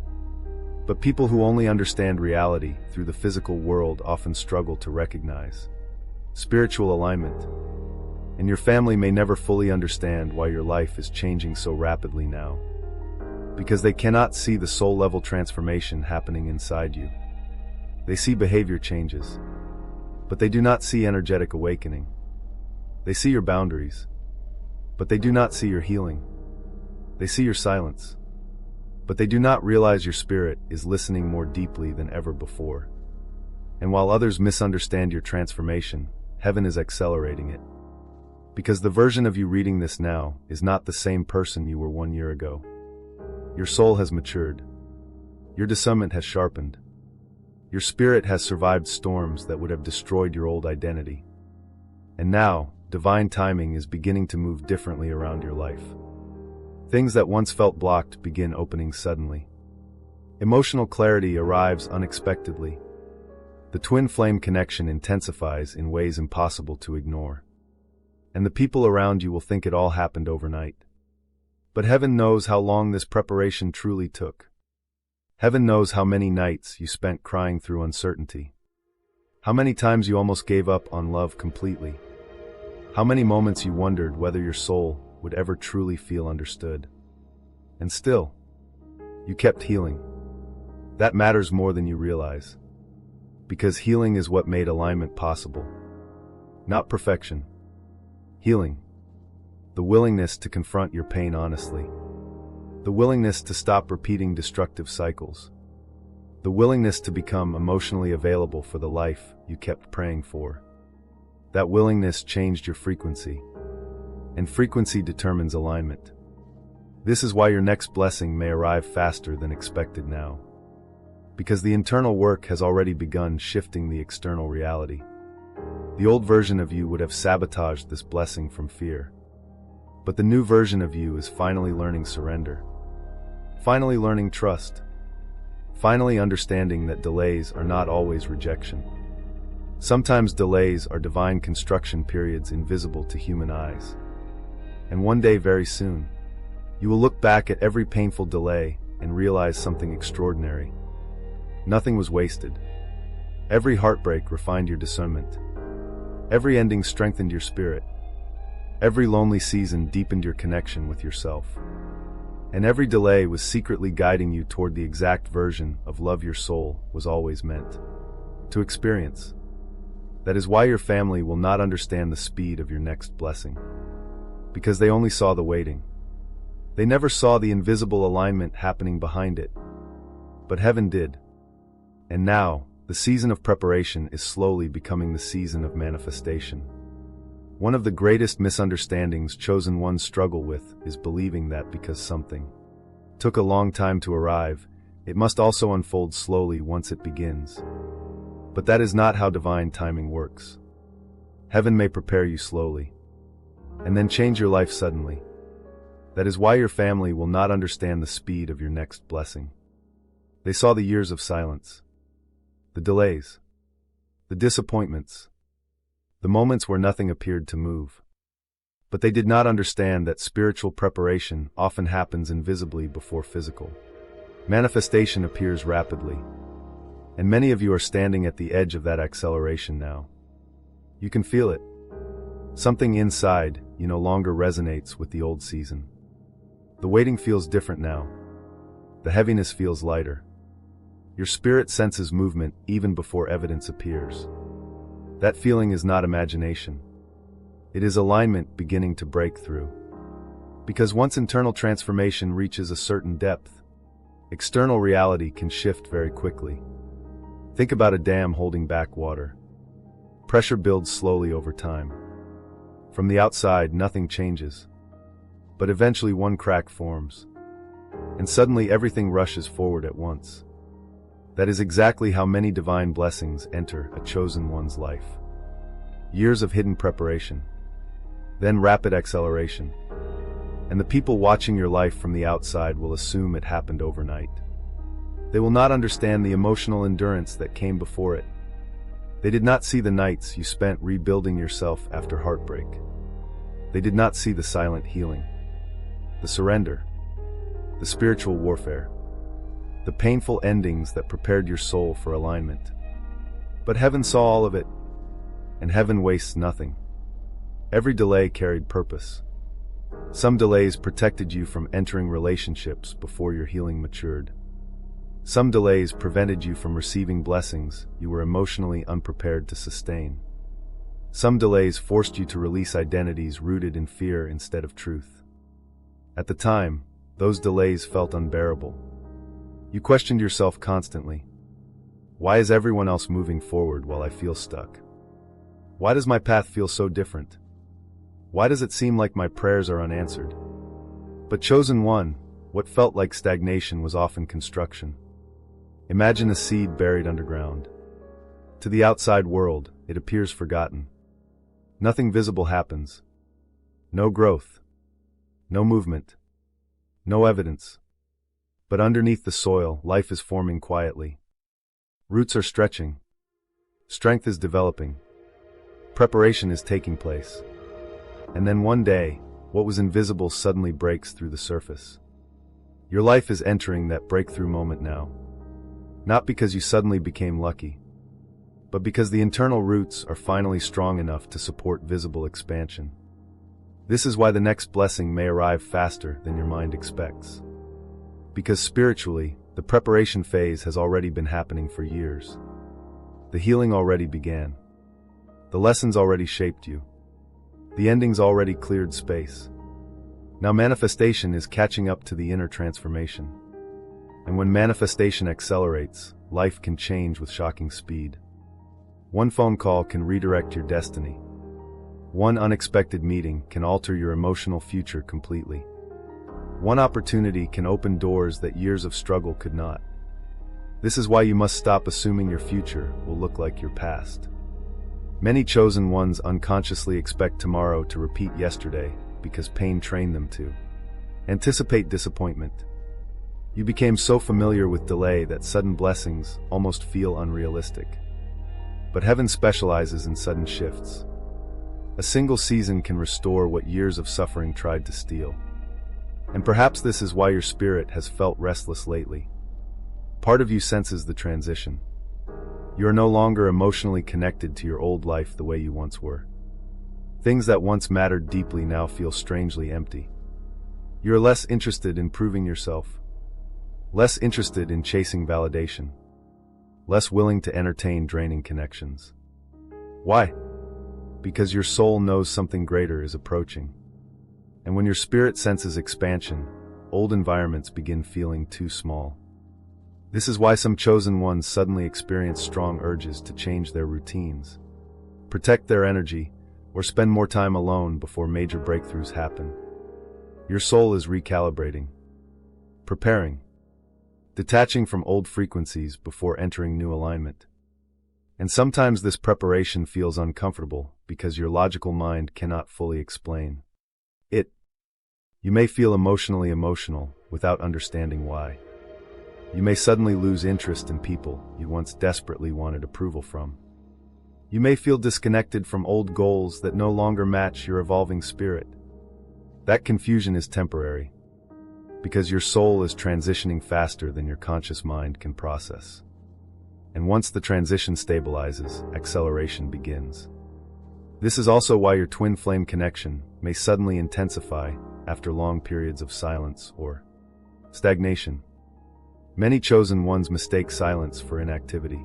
But people who only understand reality through the physical world often struggle to recognize spiritual alignment. And your family may never fully understand why your life is changing so rapidly now, because they cannot see the soul-level transformation happening inside you. They see behavior changes, but they do not see energetic awakening. They see your boundaries, but they do not see your healing. They see your silence, but they do not realize your spirit is listening more deeply than ever before. And while others misunderstand your transformation, heaven is accelerating it. Because the version of you reading this now is not the same person you were 1 year ago. Your soul has matured. Your discernment has sharpened. Your spirit has survived storms that would have destroyed your old identity. And now, divine timing is beginning to move differently around your life. Things that once felt blocked begin opening suddenly. Emotional clarity arrives unexpectedly. The twin flame connection intensifies in ways impossible to ignore. And the people around you will think it all happened overnight. But heaven knows how long this preparation truly took. Heaven knows how many nights you spent crying through uncertainty. How many times you almost gave up on love completely. How many moments you wondered whether your soul would ever truly feel understood. And still, you kept healing. That matters more than you realize. Because healing is what made alignment possible. Not perfection. Healing. The willingness to confront your pain honestly. The willingness to stop repeating destructive cycles. The willingness to become emotionally available for the life you kept praying for. That willingness changed your frequency. And frequency determines alignment. This is why your next blessing may arrive faster than expected now. Because the internal work has already begun shifting the external reality. The old version of you would have sabotaged this blessing from fear. But the new version of you is finally learning surrender. Finally learning trust. Finally understanding that delays are not always rejection. Sometimes delays are divine construction periods invisible to human eyes. And one day very soon, you will look back at every painful delay and realize something extraordinary. Nothing was wasted. Every heartbreak refined your discernment. Every ending strengthened your spirit. Every lonely season deepened your connection with yourself. And every delay was secretly guiding you toward the exact version of love your soul was always meant to experience. That is why your family will not understand the speed of your next blessing. Because they only saw the waiting. They never saw the invisible alignment happening behind it. But heaven did. And now, the season of preparation is slowly becoming the season of manifestation. One of the greatest misunderstandings chosen ones struggle with is believing that because something took a long time to arrive, it must also unfold slowly once it begins. But that is not how divine timing works. Heaven may prepare you slowly, and then change your life suddenly. That is why your family will not understand the speed of your next blessing. They saw the years of silence, the delays, the disappointments, the moments where nothing appeared to move. But they did not understand that spiritual preparation often happens invisibly before physical. Manifestation appears rapidly. And many of you are standing at the edge of that acceleration now. You can feel it. Something inside you no longer resonates with the old season. The waiting feels different now. The heaviness feels lighter. Your spirit senses movement even before evidence appears. That feeling is not imagination. It is alignment beginning to break through. Because once internal transformation reaches a certain depth, external reality can shift very quickly. Think about a dam holding back water. Pressure builds slowly over time. From the outside, nothing changes. But eventually one crack forms. And suddenly everything rushes forward at once. That is exactly how many divine blessings enter a chosen one's life. Years of hidden preparation, then rapid acceleration. And the people watching your life from the outside will assume it happened overnight. They will not understand the emotional endurance that came before it. They did not see the nights you spent rebuilding yourself after heartbreak. They did not see the silent healing, the surrender, the spiritual warfare, the painful endings that prepared your soul for alignment. But heaven saw all of it, and heaven wastes nothing. Every delay carried purpose. Some delays protected you from entering relationships before your healing matured. Some delays prevented you from receiving blessings you were emotionally unprepared to sustain. Some delays forced you to release identities rooted in fear instead of truth. At the time, those delays felt unbearable. You questioned yourself constantly. Why is everyone else moving forward while I feel stuck? Why does my path feel so different? Why does it seem like my prayers are unanswered? But chosen one, what felt like stagnation was often construction. Imagine a seed buried underground. To the outside world, it appears forgotten. Nothing visible happens. No growth. No movement. No evidence. But underneath the soil, life is forming quietly. Roots are stretching. Strength is developing. Preparation is taking place. And then one day, what was invisible suddenly breaks through the surface. Your life is entering that breakthrough moment now. Not because you suddenly became lucky, but because the internal roots are finally strong enough to support visible expansion. This is why the next blessing may arrive faster than your mind expects. Because spiritually, the preparation phase has already been happening for years. The healing already began. The lessons already shaped you. The endings already cleared space. Now manifestation is catching up to the inner transformation. And when manifestation accelerates, life can change with shocking speed. One phone call can redirect your destiny. One unexpected meeting can alter your emotional future completely. One opportunity can open doors that years of struggle could not. This is why you must stop assuming your future will look like your past. Many chosen ones unconsciously expect tomorrow to repeat yesterday because pain trained them to. Anticipate disappointment. You became so familiar with delay that sudden blessings almost feel unrealistic. But heaven specializes in sudden shifts. A single season can restore what years of suffering tried to steal. And perhaps this is why your spirit has felt restless lately. Part of you senses the transition. You are no longer emotionally connected to your old life the way you once were. Things that once mattered deeply now feel strangely empty. You are less interested in proving yourself, less interested in chasing validation, less willing to entertain draining connections. Why? Because your soul knows something greater is approaching. And when your spirit senses expansion, old environments begin feeling too small. This is why some chosen ones suddenly experience strong urges to change their routines, protect their energy, or spend more time alone before major breakthroughs happen. Your soul is recalibrating, preparing, detaching from old frequencies before entering new alignment. And sometimes this preparation feels uncomfortable because your logical mind cannot fully explain it. You may feel emotionally emotional without understanding why. You may suddenly lose interest in people you once desperately wanted approval from. You may feel disconnected from old goals that no longer match your evolving spirit. That confusion is temporary, because your soul is transitioning faster than your conscious mind can process. And once the transition stabilizes, acceleration begins. This is also why your twin flame connection may suddenly intensify after long periods of silence or stagnation. Many chosen ones mistake silence for inactivity.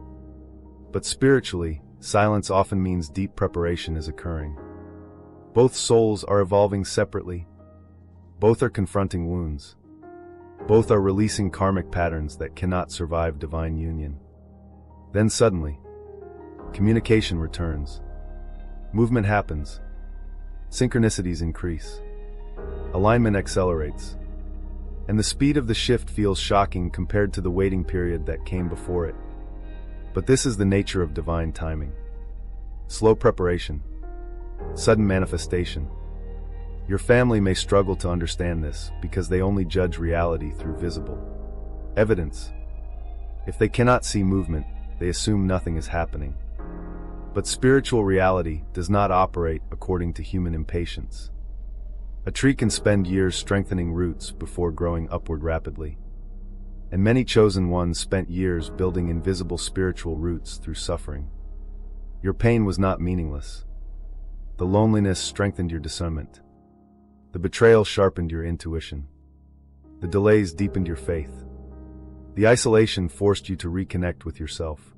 But spiritually, silence often means deep preparation is occurring. Both souls are evolving separately. Both are confronting wounds. Both are releasing karmic patterns that cannot survive divine union. Then suddenly, communication returns. Movement happens. Synchronicities increase. Alignment accelerates. And the speed of the shift feels shocking compared to the waiting period that came before it. But this is the nature of divine timing. Slow preparation. Sudden manifestation. Your family may struggle to understand this because they only judge reality through visible evidence. If they cannot see movement, they assume nothing is happening. But spiritual reality does not operate according to human impatience. A tree can spend years strengthening roots before growing upward rapidly. And many chosen ones spent years building invisible spiritual roots through suffering. Your pain was not meaningless. The loneliness strengthened your discernment. The betrayal sharpened your intuition. The delays deepened your faith. The isolation forced you to reconnect with yourself.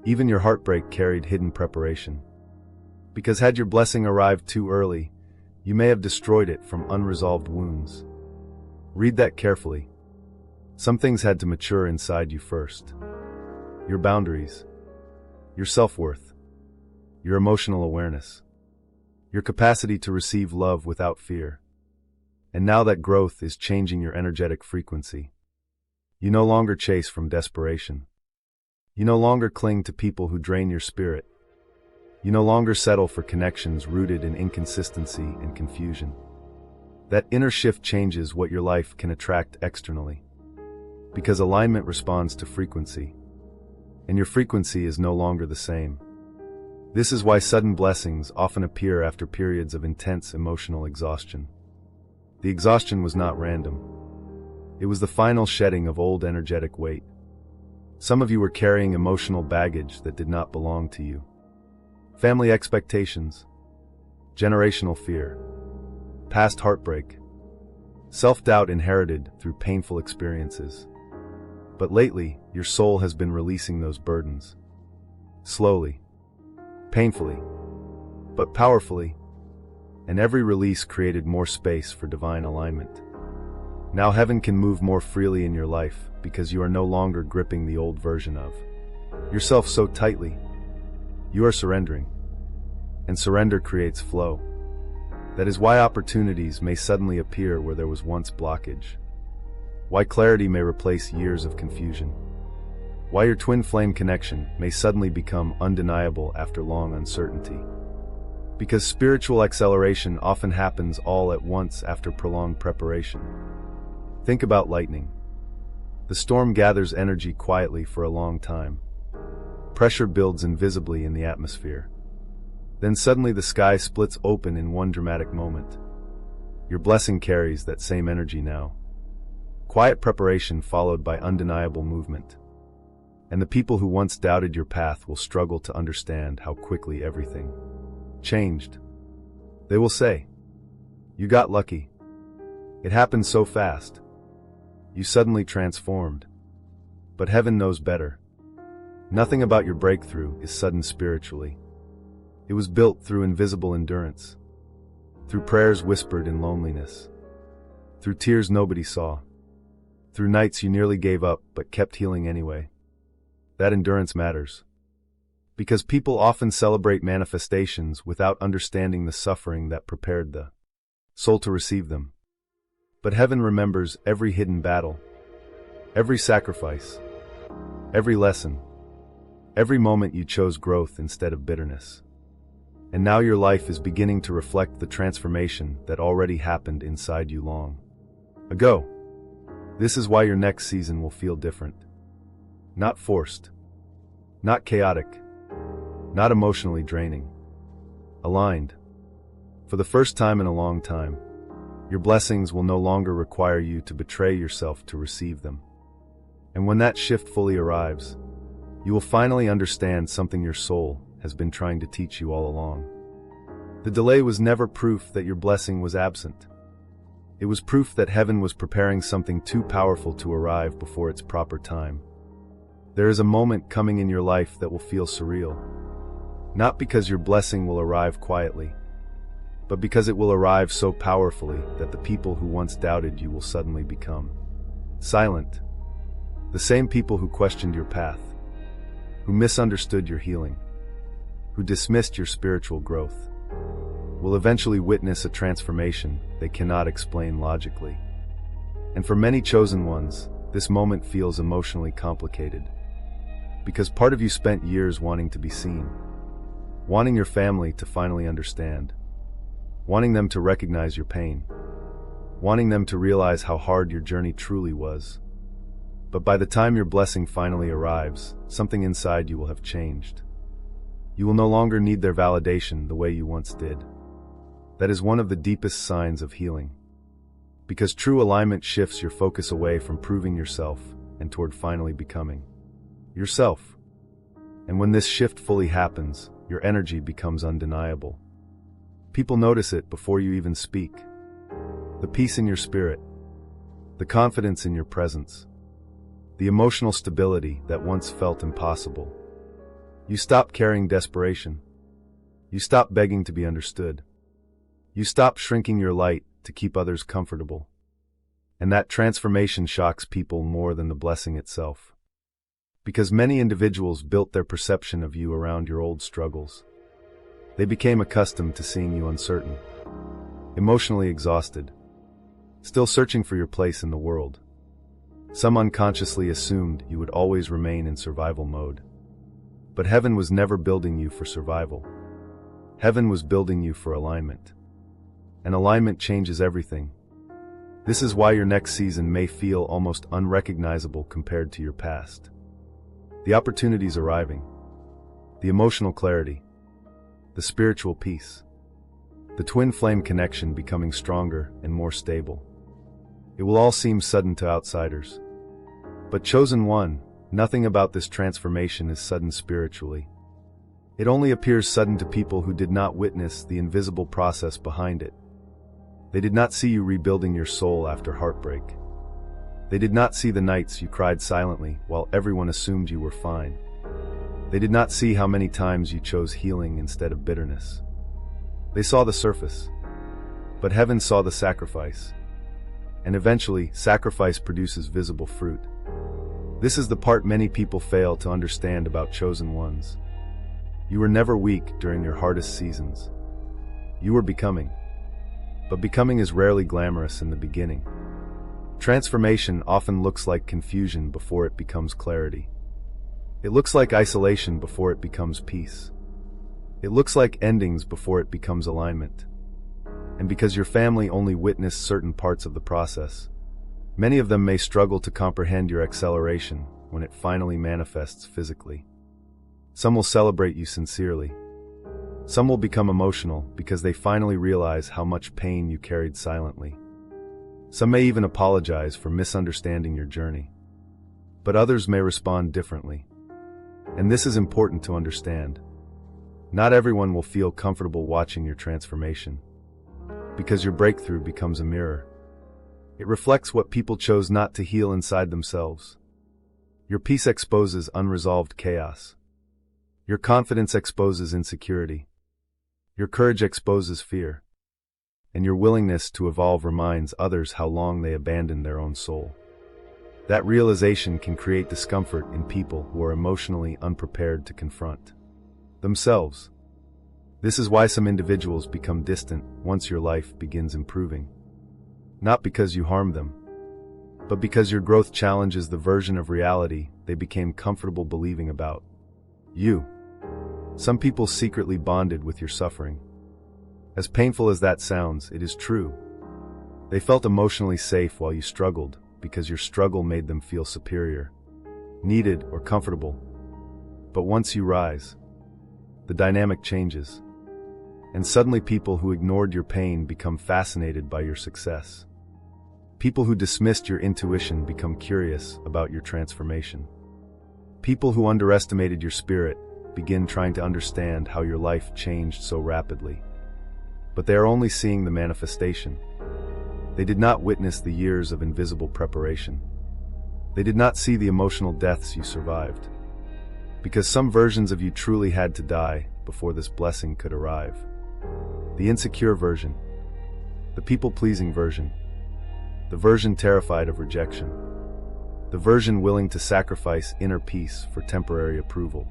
Even your heartbreak carried hidden preparation. Because had your blessing arrived too early, you may have destroyed it from unresolved wounds. Read that carefully. Some things had to mature inside you first. Your boundaries, your self-worth, your emotional awareness, your capacity to receive love without fear. And now that growth is changing your energetic frequency. You no longer chase from desperation. You no longer cling to people who drain your spirit. You no longer settle for connections rooted in inconsistency and confusion. That inner shift changes what your life can attract externally. Because alignment responds to frequency. And your frequency is no longer the same. This is why sudden blessings often appear after periods of intense emotional exhaustion. The exhaustion was not random. It was the final shedding of old energetic weight. Some of you were carrying emotional baggage that did not belong to you. Family expectations, generational fear, past heartbreak, self-doubt inherited through painful experiences. But lately, your soul has been releasing those burdens. Slowly, painfully, but powerfully. And every release created more space for divine alignment. Now heaven can move more freely in your life because you are no longer gripping the old version of yourself so tightly. You are surrendering. And surrender creates flow. That is why opportunities may suddenly appear where there was once blockage. Why clarity may replace years of confusion. Why your twin flame connection may suddenly become undeniable after long uncertainty. Because spiritual acceleration often happens all at once after prolonged preparation. Think about lightning. The storm gathers energy quietly for a long time. Pressure builds invisibly in the atmosphere. Then suddenly the sky splits open in one dramatic moment. Your blessing carries that same energy now. Quiet preparation followed by undeniable movement. And the people who once doubted your path will struggle to understand how quickly everything changed. They will say, "You got lucky. It happened so fast. You suddenly transformed." But heaven knows better. Nothing about your breakthrough is sudden spiritually. It was built through invisible endurance, through prayers whispered in loneliness, through tears nobody saw, through nights you nearly gave up but kept healing anyway. That endurance matters. Because people often celebrate manifestations without understanding the suffering that prepared the soul to receive them. But heaven remembers every hidden battle, every sacrifice, every lesson, every moment you chose growth instead of bitterness. And now your life is beginning to reflect the transformation that already happened inside you long ago. This is why your next season will feel different. Not forced, not chaotic, not emotionally draining. Aligned. For the first time in a long time, your blessings will no longer require you to betray yourself to receive them. And when that shift fully arrives, you will finally understand something your soul has been trying to teach you all along. The delay was never proof that your blessing was absent. It was proof that heaven was preparing something too powerful to arrive before its proper time. There is a moment coming in your life that will feel surreal. Not because your blessing will arrive quietly, but because it will arrive so powerfully that the people who once doubted you will suddenly become silent. The same people who questioned your path, who misunderstood your healing, who dismissed your spiritual growth, will eventually witness a transformation they cannot explain logically. And for many chosen ones, this moment feels emotionally complicated. Because part of you spent years wanting to be seen, wanting your family to finally understand, wanting them to recognize your pain, wanting them to realize how hard your journey truly was. But by the time your blessing finally arrives, something inside you will have changed. You will no longer need their validation the way you once did. That is one of the deepest signs of healing. Because true alignment shifts your focus away from proving yourself and toward finally becoming yourself. And when this shift fully happens, your energy becomes undeniable. People notice it before you even speak. The peace in your spirit, the confidence in your presence, the emotional stability that once felt impossible. You stop carrying desperation. You stop begging to be understood. You stop shrinking your light to keep others comfortable. And that transformation shocks people more than the blessing itself. Because many individuals built their perception of you around your old struggles. They became accustomed to seeing you uncertain, emotionally exhausted, still searching for your place in the world. Some unconsciously assumed you would always remain in survival mode. But heaven was never building you for survival. Heaven was building you for alignment. And alignment changes everything. This is why your next season may feel almost unrecognizable compared to your past. The opportunities arriving, the emotional clarity, the spiritual peace, the twin flame connection becoming stronger and more stable. It will all seem sudden to outsiders. But chosen one, Nothing about this transformation is sudden spiritually. It only appears sudden to people who did not witness the invisible process behind it. They did not see you rebuilding your soul after heartbreak. They did not see the nights you cried silently while everyone assumed you were fine. They did not see how many times you chose healing instead of bitterness. They saw the surface, but heaven saw the sacrifice. And eventually, sacrifice produces visible fruit. This is the part many people fail to understand about chosen ones. You were never weak during your hardest seasons. You were becoming. But becoming is rarely glamorous in the beginning. Transformation often looks like confusion before it becomes clarity. It looks like isolation before it becomes peace. It looks like endings before it becomes alignment. And because your family only witnessed certain parts of the process, many of them may struggle to comprehend your acceleration when it finally manifests physically. Some will celebrate you sincerely. Some will become emotional because they finally realize how much pain you carried silently. Some may even apologize for misunderstanding your journey. But others may respond differently. And this is important to understand. Not everyone will feel comfortable watching your transformation, because your breakthrough becomes a mirror. It reflects what people chose not to heal inside themselves. Your peace exposes unresolved chaos. Your confidence exposes insecurity. Your courage exposes fear. And your willingness to evolve reminds others how long they abandoned their own soul. That realization can create discomfort in people who are emotionally unprepared to confront themselves. This is why some individuals become distant once your life begins improving. Not because you harmed them, but because your growth challenges the version of reality they became comfortable believing about you. Some people secretly bonded with your suffering. As painful as that sounds, it is true. They felt emotionally safe while you struggled because your struggle made them feel superior, needed, or comfortable. But once you rise, the dynamic changes. And suddenly people who ignored your pain become fascinated by your success. People who dismissed your intuition become curious about your transformation. People who underestimated your spirit begin trying to understand how your life changed so rapidly. But they are only seeing the manifestation. They did not witness the years of invisible preparation. They did not see the emotional deaths you survived. Because some versions of you truly had to die before this blessing could arrive. The insecure version, the people-pleasing version, the version terrified of rejection, the version willing to sacrifice inner peace for temporary approval.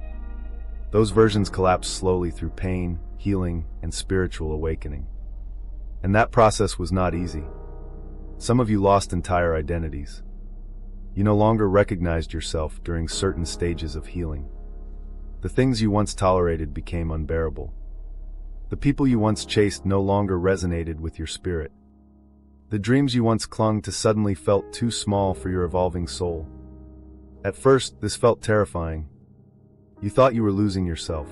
Those versions collapse slowly through pain, healing, and spiritual awakening. And that process was not easy. Some of you lost entire identities. You no longer recognized yourself during certain stages of healing. The things you once tolerated became unbearable. The people you once chased no longer resonated with your spirit. The dreams you once clung to suddenly felt too small for your evolving soul. At first, this felt terrifying. You thought you were losing yourself.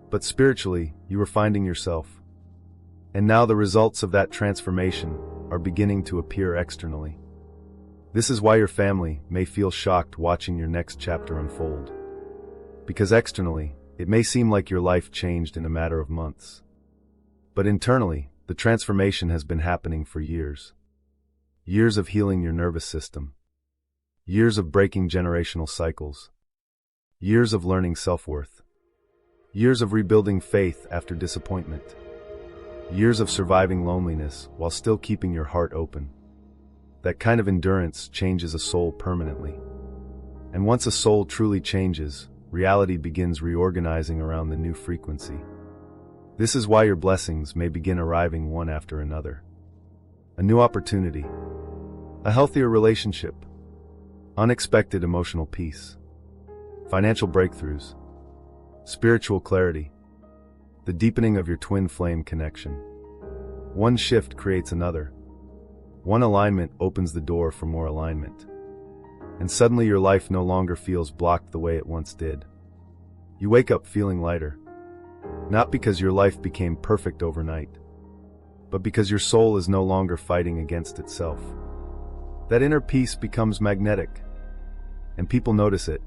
But spiritually, you were finding yourself. And now the results of that transformation are beginning to appear externally. This is why your family may feel shocked watching your next chapter unfold. Because externally, it may seem like your life changed in a matter of months. But internally, the transformation has been happening for years. Years of healing your nervous system. Years of breaking generational cycles. Years of learning self-worth. Years of rebuilding faith after disappointment. Years of surviving loneliness while still keeping your heart open. That kind of endurance changes a soul permanently. And once a soul truly changes, reality begins reorganizing around the new frequency. This is why your blessings may begin arriving one after another. A new opportunity. A healthier relationship. Unexpected emotional peace. Financial breakthroughs. Spiritual clarity. The deepening of your twin flame connection. One shift creates another. One alignment opens the door for more alignment. And suddenly your life no longer feels blocked the way it once did. You wake up feeling lighter. Not because your life became perfect overnight, but because your soul is no longer fighting against itself. That inner peace becomes magnetic. and people notice it,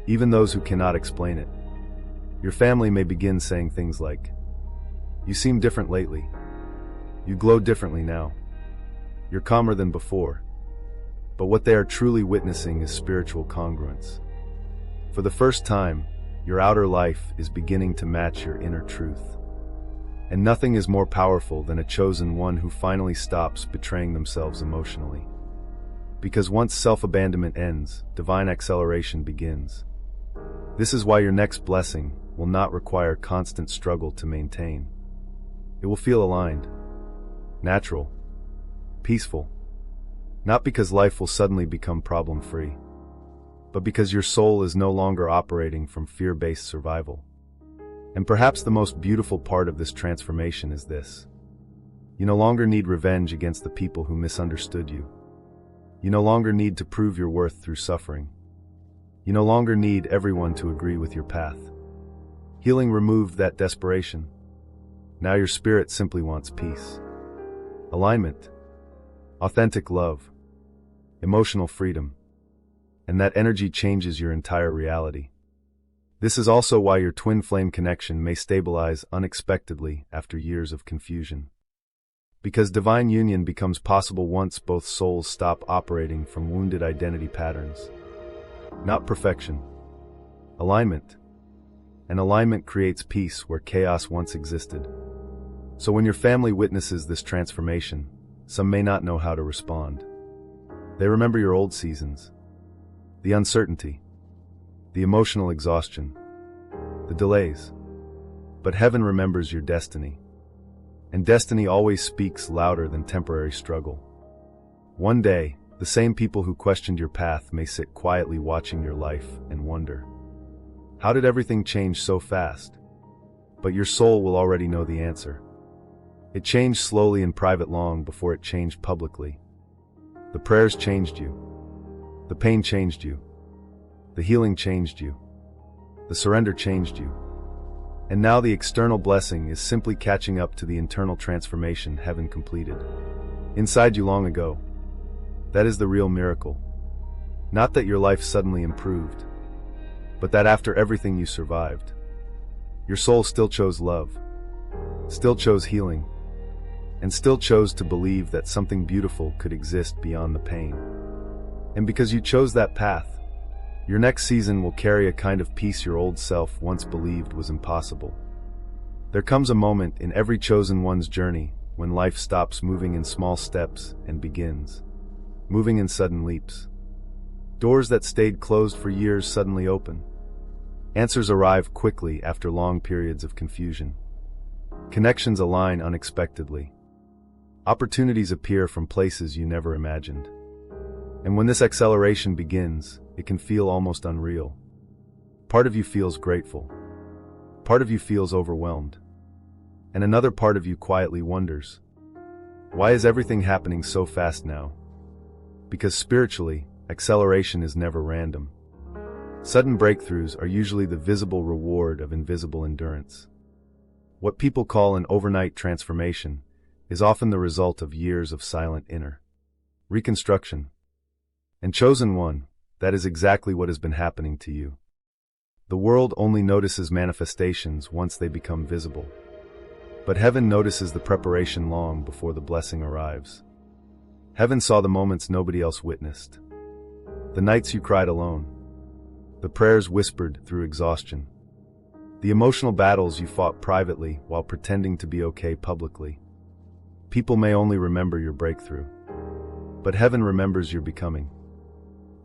even those who cannot explain it. Your family may begin saying things like, "You seem different lately. You glow differently now. You're calmer than before." But what they are truly witnessing is spiritual congruence. For the first time, your outer life is beginning to match your inner truth. And nothing is more powerful than a chosen one who finally stops betraying themselves emotionally. Because once self-abandonment ends, divine acceleration begins. This is why your next blessing will not require constant struggle to maintain. It will feel aligned, natural, peaceful. Not because life will suddenly become problem-free, but because your soul is no longer operating from fear-based survival. And perhaps the most beautiful part of this transformation is this. You no longer need revenge against the people who misunderstood you. You no longer need to prove your worth through suffering. You no longer need everyone to agree with your path. Healing removed that desperation. Now your spirit simply wants peace, alignment, authentic love, emotional freedom, and that energy changes your entire reality. This is also why your twin flame connection may stabilize unexpectedly after years of confusion. Because divine union becomes possible once both souls stop operating from wounded identity patterns. Not perfection, alignment. And alignment creates peace where chaos once existed. So when your family witnesses this transformation, some may not know how to respond. They remember your old seasons, the uncertainty, the emotional exhaustion, the delays. But heaven remembers your destiny. And destiny always speaks louder than temporary struggle. One day, the same people who questioned your path may sit quietly watching your life and wonder, how did everything change so fast? But your soul will already know the answer. It changed slowly in private long before it changed publicly. The prayers changed you. The pain changed you. The healing changed you. The surrender changed you. And now the external blessing is simply catching up to the internal transformation heaven completed inside you long ago. That is the real miracle. Not that your life suddenly improved, but that after everything you survived, your soul still chose love, still chose healing, and still chose to believe that something beautiful could exist beyond the pain. And because you chose that path, your next season will carry a kind of peace your old self once believed was impossible. There comes a moment in every chosen one's journey when life stops moving in small steps and begins moving in sudden leaps. Doors that stayed closed for years suddenly open. Answers arrive quickly after long periods of confusion. Connections align unexpectedly. Opportunities appear from places you never imagined. And when this acceleration begins, it can feel almost unreal. Part of you feels grateful. Part of you feels overwhelmed. And another part of you quietly wonders, why is everything happening so fast now? Because spiritually, acceleration is never random. Sudden breakthroughs are usually the visible reward of invisible endurance. What people call an overnight transformation is often the result of years of silent inner reconstruction. And chosen one, that is exactly what has been happening to you. The world only notices manifestations once they become visible. But heaven notices the preparation long before the blessing arrives. Heaven saw the moments nobody else witnessed. The nights you cried alone. The prayers whispered through exhaustion. The emotional battles you fought privately while pretending to be okay publicly. People may only remember your breakthrough, but heaven remembers your becoming.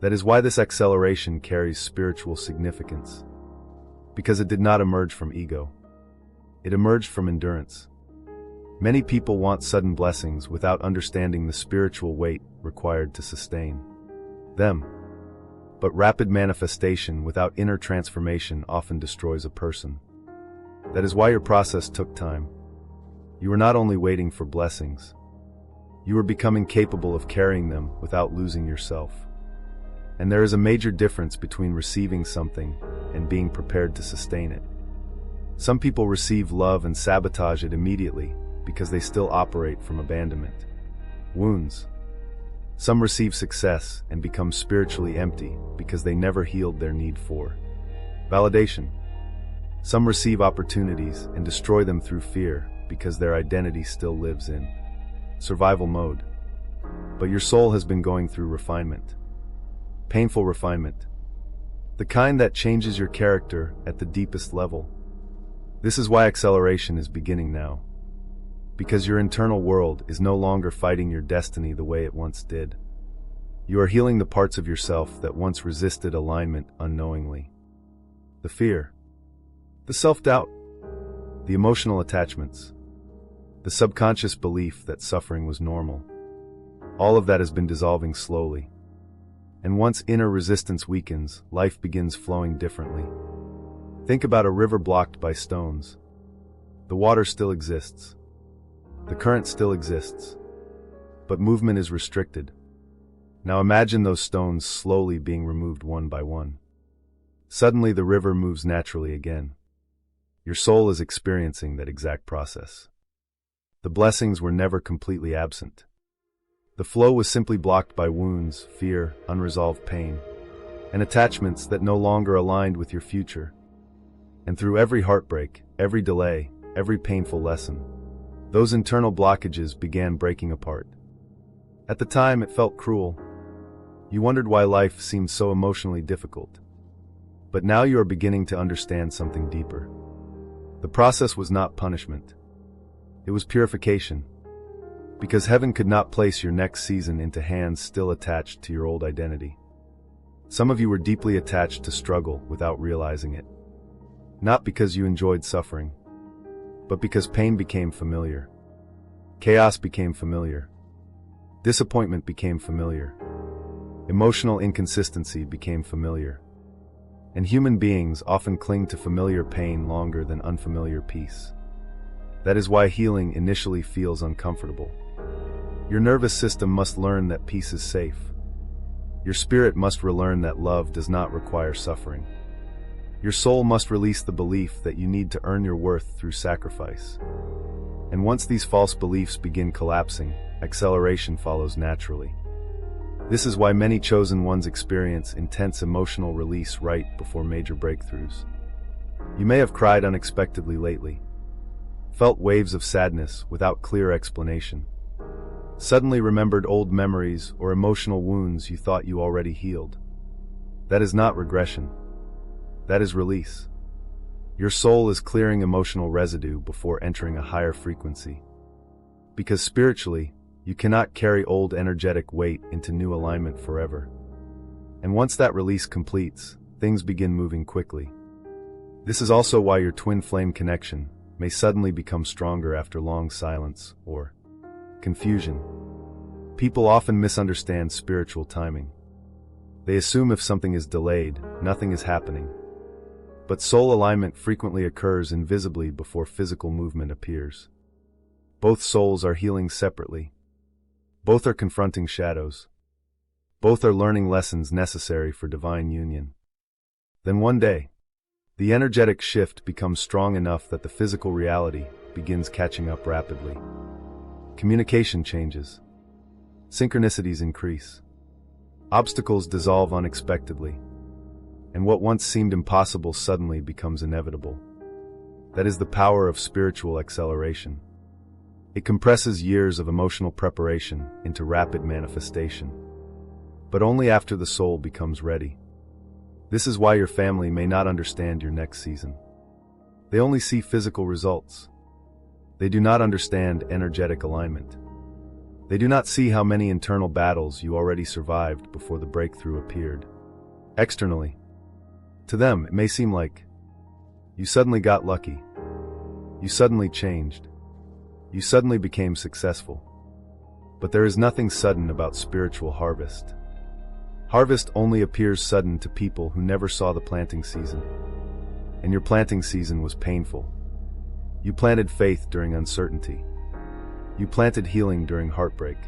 That is why this acceleration carries spiritual significance. Because it did not emerge from ego. It emerged from endurance. Many people want sudden blessings without understanding the spiritual weight required to sustain them. But rapid manifestation without inner transformation often destroys a person. That is why your process took time. You were not only waiting for blessings, you were becoming capable of carrying them without losing yourself. And there is a major difference between receiving something and being prepared to sustain it. Some people receive love and sabotage it immediately because they still operate from abandonment, wounds, Some receive success and become spiritually empty because they never healed their need for validation. Some receive opportunities and destroy them through fear because their identity still lives in survival mode. But your soul has been going through refinement. Painful refinement. The kind that changes your character at the deepest level. This is why acceleration is beginning now. Because your internal world is no longer fighting your destiny the way it once did. You are healing the parts of yourself that once resisted alignment unknowingly. The fear. The self-doubt. The emotional attachments. The subconscious belief that suffering was normal. All of that has been dissolving slowly. And once inner resistance weakens, life begins flowing differently. Think about a river blocked by stones. The water still exists. The current still exists. But movement is restricted. Now imagine those stones slowly being removed one by one. Suddenly the river moves naturally again. Your soul is experiencing that exact process. The blessings were never completely absent. The flow was simply blocked by wounds, fear, unresolved pain, and attachments that no longer aligned with your future. And through every heartbreak, every delay, every painful lesson, those internal blockages began breaking apart. At the time, it felt cruel. You wondered why life seemed so emotionally difficult. But now you are beginning to understand something deeper. The process was not punishment. It was purification. Because heaven could not place your next season into hands still attached to your old identity. Some of you were deeply attached to struggle without realizing it. Not because you enjoyed suffering, but because pain became familiar. Chaos became familiar. Disappointment became familiar. Emotional inconsistency became familiar. And human beings often cling to familiar pain longer than unfamiliar peace. That is why healing initially feels uncomfortable. Your nervous system must learn that peace is safe. Your spirit must relearn that love does not require suffering. Your soul must release the belief that you need to earn your worth through sacrifice. And once these false beliefs begin collapsing, acceleration follows naturally. This is why many chosen ones experience intense emotional release right before major breakthroughs. You may have cried unexpectedly lately, felt waves of sadness without clear explanation, suddenly remembered old memories or emotional wounds you thought you already healed. That is not regression. That is release. Your soul is clearing emotional residue before entering a higher frequency. Because spiritually, you cannot carry old energetic weight into new alignment forever. And once that release completes, things begin moving quickly. This is also why your twin flame connection may suddenly become stronger after long silence or confusion. People often misunderstand spiritual timing. They assume if something is delayed, nothing is happening. But soul alignment frequently occurs invisibly before physical movement appears. Both souls are healing separately. Both are confronting shadows. Both are learning lessons necessary for divine union. Then one day, the energetic shift becomes strong enough that the physical reality begins catching up rapidly. Communication changes. Synchronicities increase. Obstacles dissolve unexpectedly. And what once seemed impossible suddenly becomes inevitable. That is the power of spiritual acceleration. It compresses years of emotional preparation into rapid manifestation. But only after the soul becomes ready. This is why your family may not understand your next season. They only see physical results. They do not understand energetic alignment. They do not see how many internal battles you already survived before the breakthrough appeared. Externally, to them, it may seem like you suddenly got lucky. You suddenly changed. You suddenly became successful. But there is nothing sudden about spiritual harvest. Harvest only appears sudden to people who never saw the planting season. And your planting season was painful. You planted faith during uncertainty. You planted healing during heartbreak.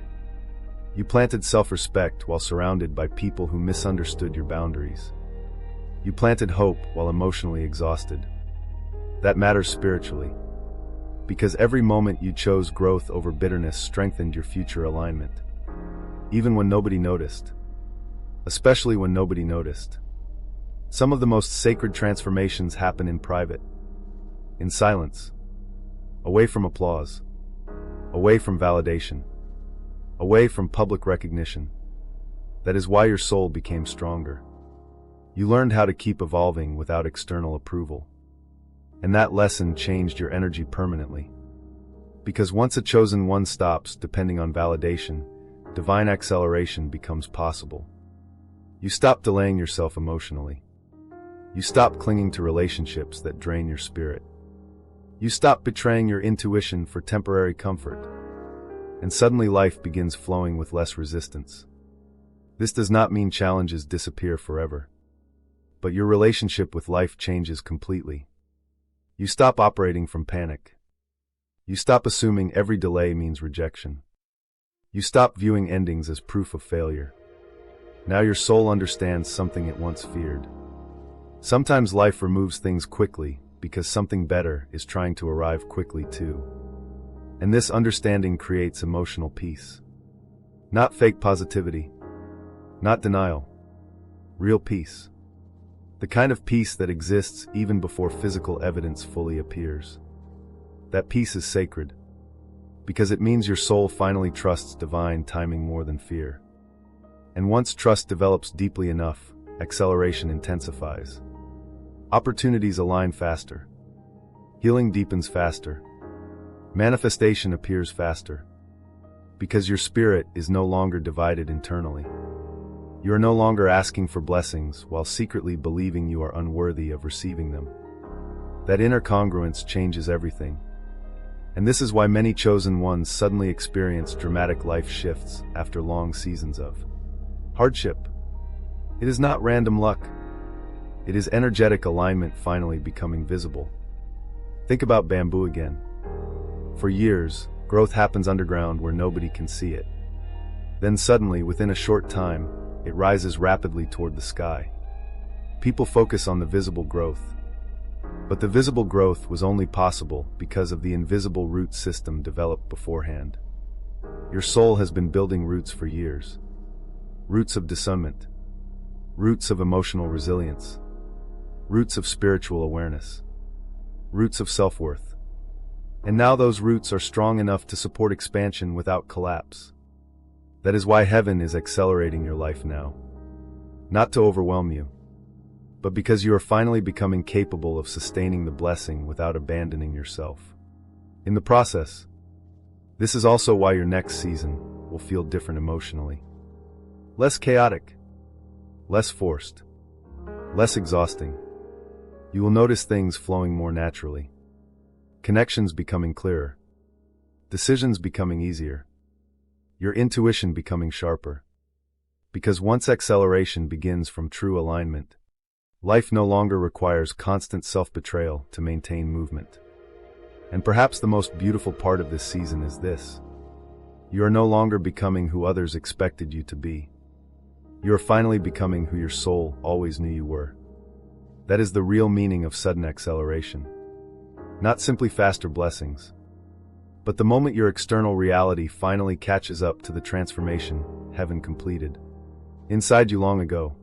You planted self-respect while surrounded by people who misunderstood your boundaries. You planted hope while emotionally exhausted. That matters spiritually. Because every moment you chose growth over bitterness strengthened your future alignment. even when nobody noticed. Especially when nobody noticed. Some of the most sacred transformations happen in private, in silence, away from applause, away from validation, away from public recognition. That is why your soul became stronger. You learned how to keep evolving without external approval. And that lesson changed your energy permanently. Because once a chosen one stops depending on validation, divine acceleration becomes possible. You stop delaying yourself emotionally. You stop clinging to relationships that drain your spirit. You stop betraying your intuition for temporary comfort. And suddenly life begins flowing with less resistance. This does not mean challenges disappear forever. But your relationship with life changes completely. You stop operating from panic. You stop assuming every delay means rejection. You stop viewing endings as proof of failure. Now your soul understands something it once feared. Sometimes life removes things quickly because something better is trying to arrive quickly too. And this understanding creates emotional peace. Not fake positivity. Not denial. Real peace. The kind of peace that exists even before physical evidence fully appears. That peace is sacred, because it means your soul finally trusts divine timing more than fear. And once trust develops deeply enough, acceleration intensifies. Opportunities align faster. Healing deepens faster. Manifestation appears faster. Because your spirit is no longer divided internally. You are no longer asking for blessings while secretly believing you are unworthy of receiving them. That inner congruence changes everything. And this is why many chosen ones suddenly experience dramatic life shifts after long seasons of hardship. It is not random luck. It is energetic alignment finally becoming visible. Think about bamboo again. For years, growth happens underground where nobody can see it. Then suddenly, within a short time, it rises rapidly toward the sky. People focus on the visible growth. But the visible growth was only possible because of the invisible root system developed beforehand. Your soul has been building roots for years. Roots of discernment. Roots of emotional resilience. Roots of spiritual awareness. Roots of self-worth. And now those roots are strong enough to support expansion without collapse. That is why heaven is accelerating your life now. Not to overwhelm you, but because you are finally becoming capable of sustaining the blessing without abandoning yourself. In the process, this is also why your next season will feel different emotionally. Less chaotic, less forced, less exhausting. You will notice things flowing more naturally. Connections becoming clearer. Decisions becoming easier. Your intuition becoming sharper. Because once acceleration begins from true alignment, life no longer requires constant self-betrayal to maintain movement. And perhaps the most beautiful part of this season is this. You are no longer becoming who others expected you to be. You are finally becoming who your soul always knew you were. That is the real meaning of sudden acceleration. Not simply faster blessings, but the moment your external reality finally catches up to the transformation heaven completed inside you long ago.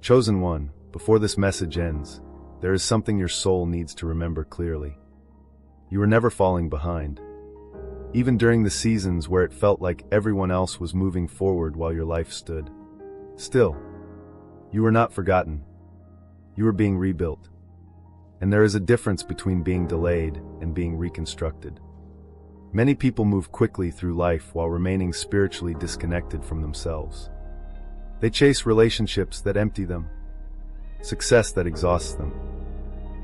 Chosen one, before this message ends, there is something your soul needs to remember clearly. You were never falling behind. Even during the seasons where it felt like everyone else was moving forward while your life stood still, you were not forgotten. You were being rebuilt. And there is a difference between being delayed and being reconstructed. Many people move quickly through life while remaining spiritually disconnected from themselves. They chase relationships that empty them, success that exhausts them,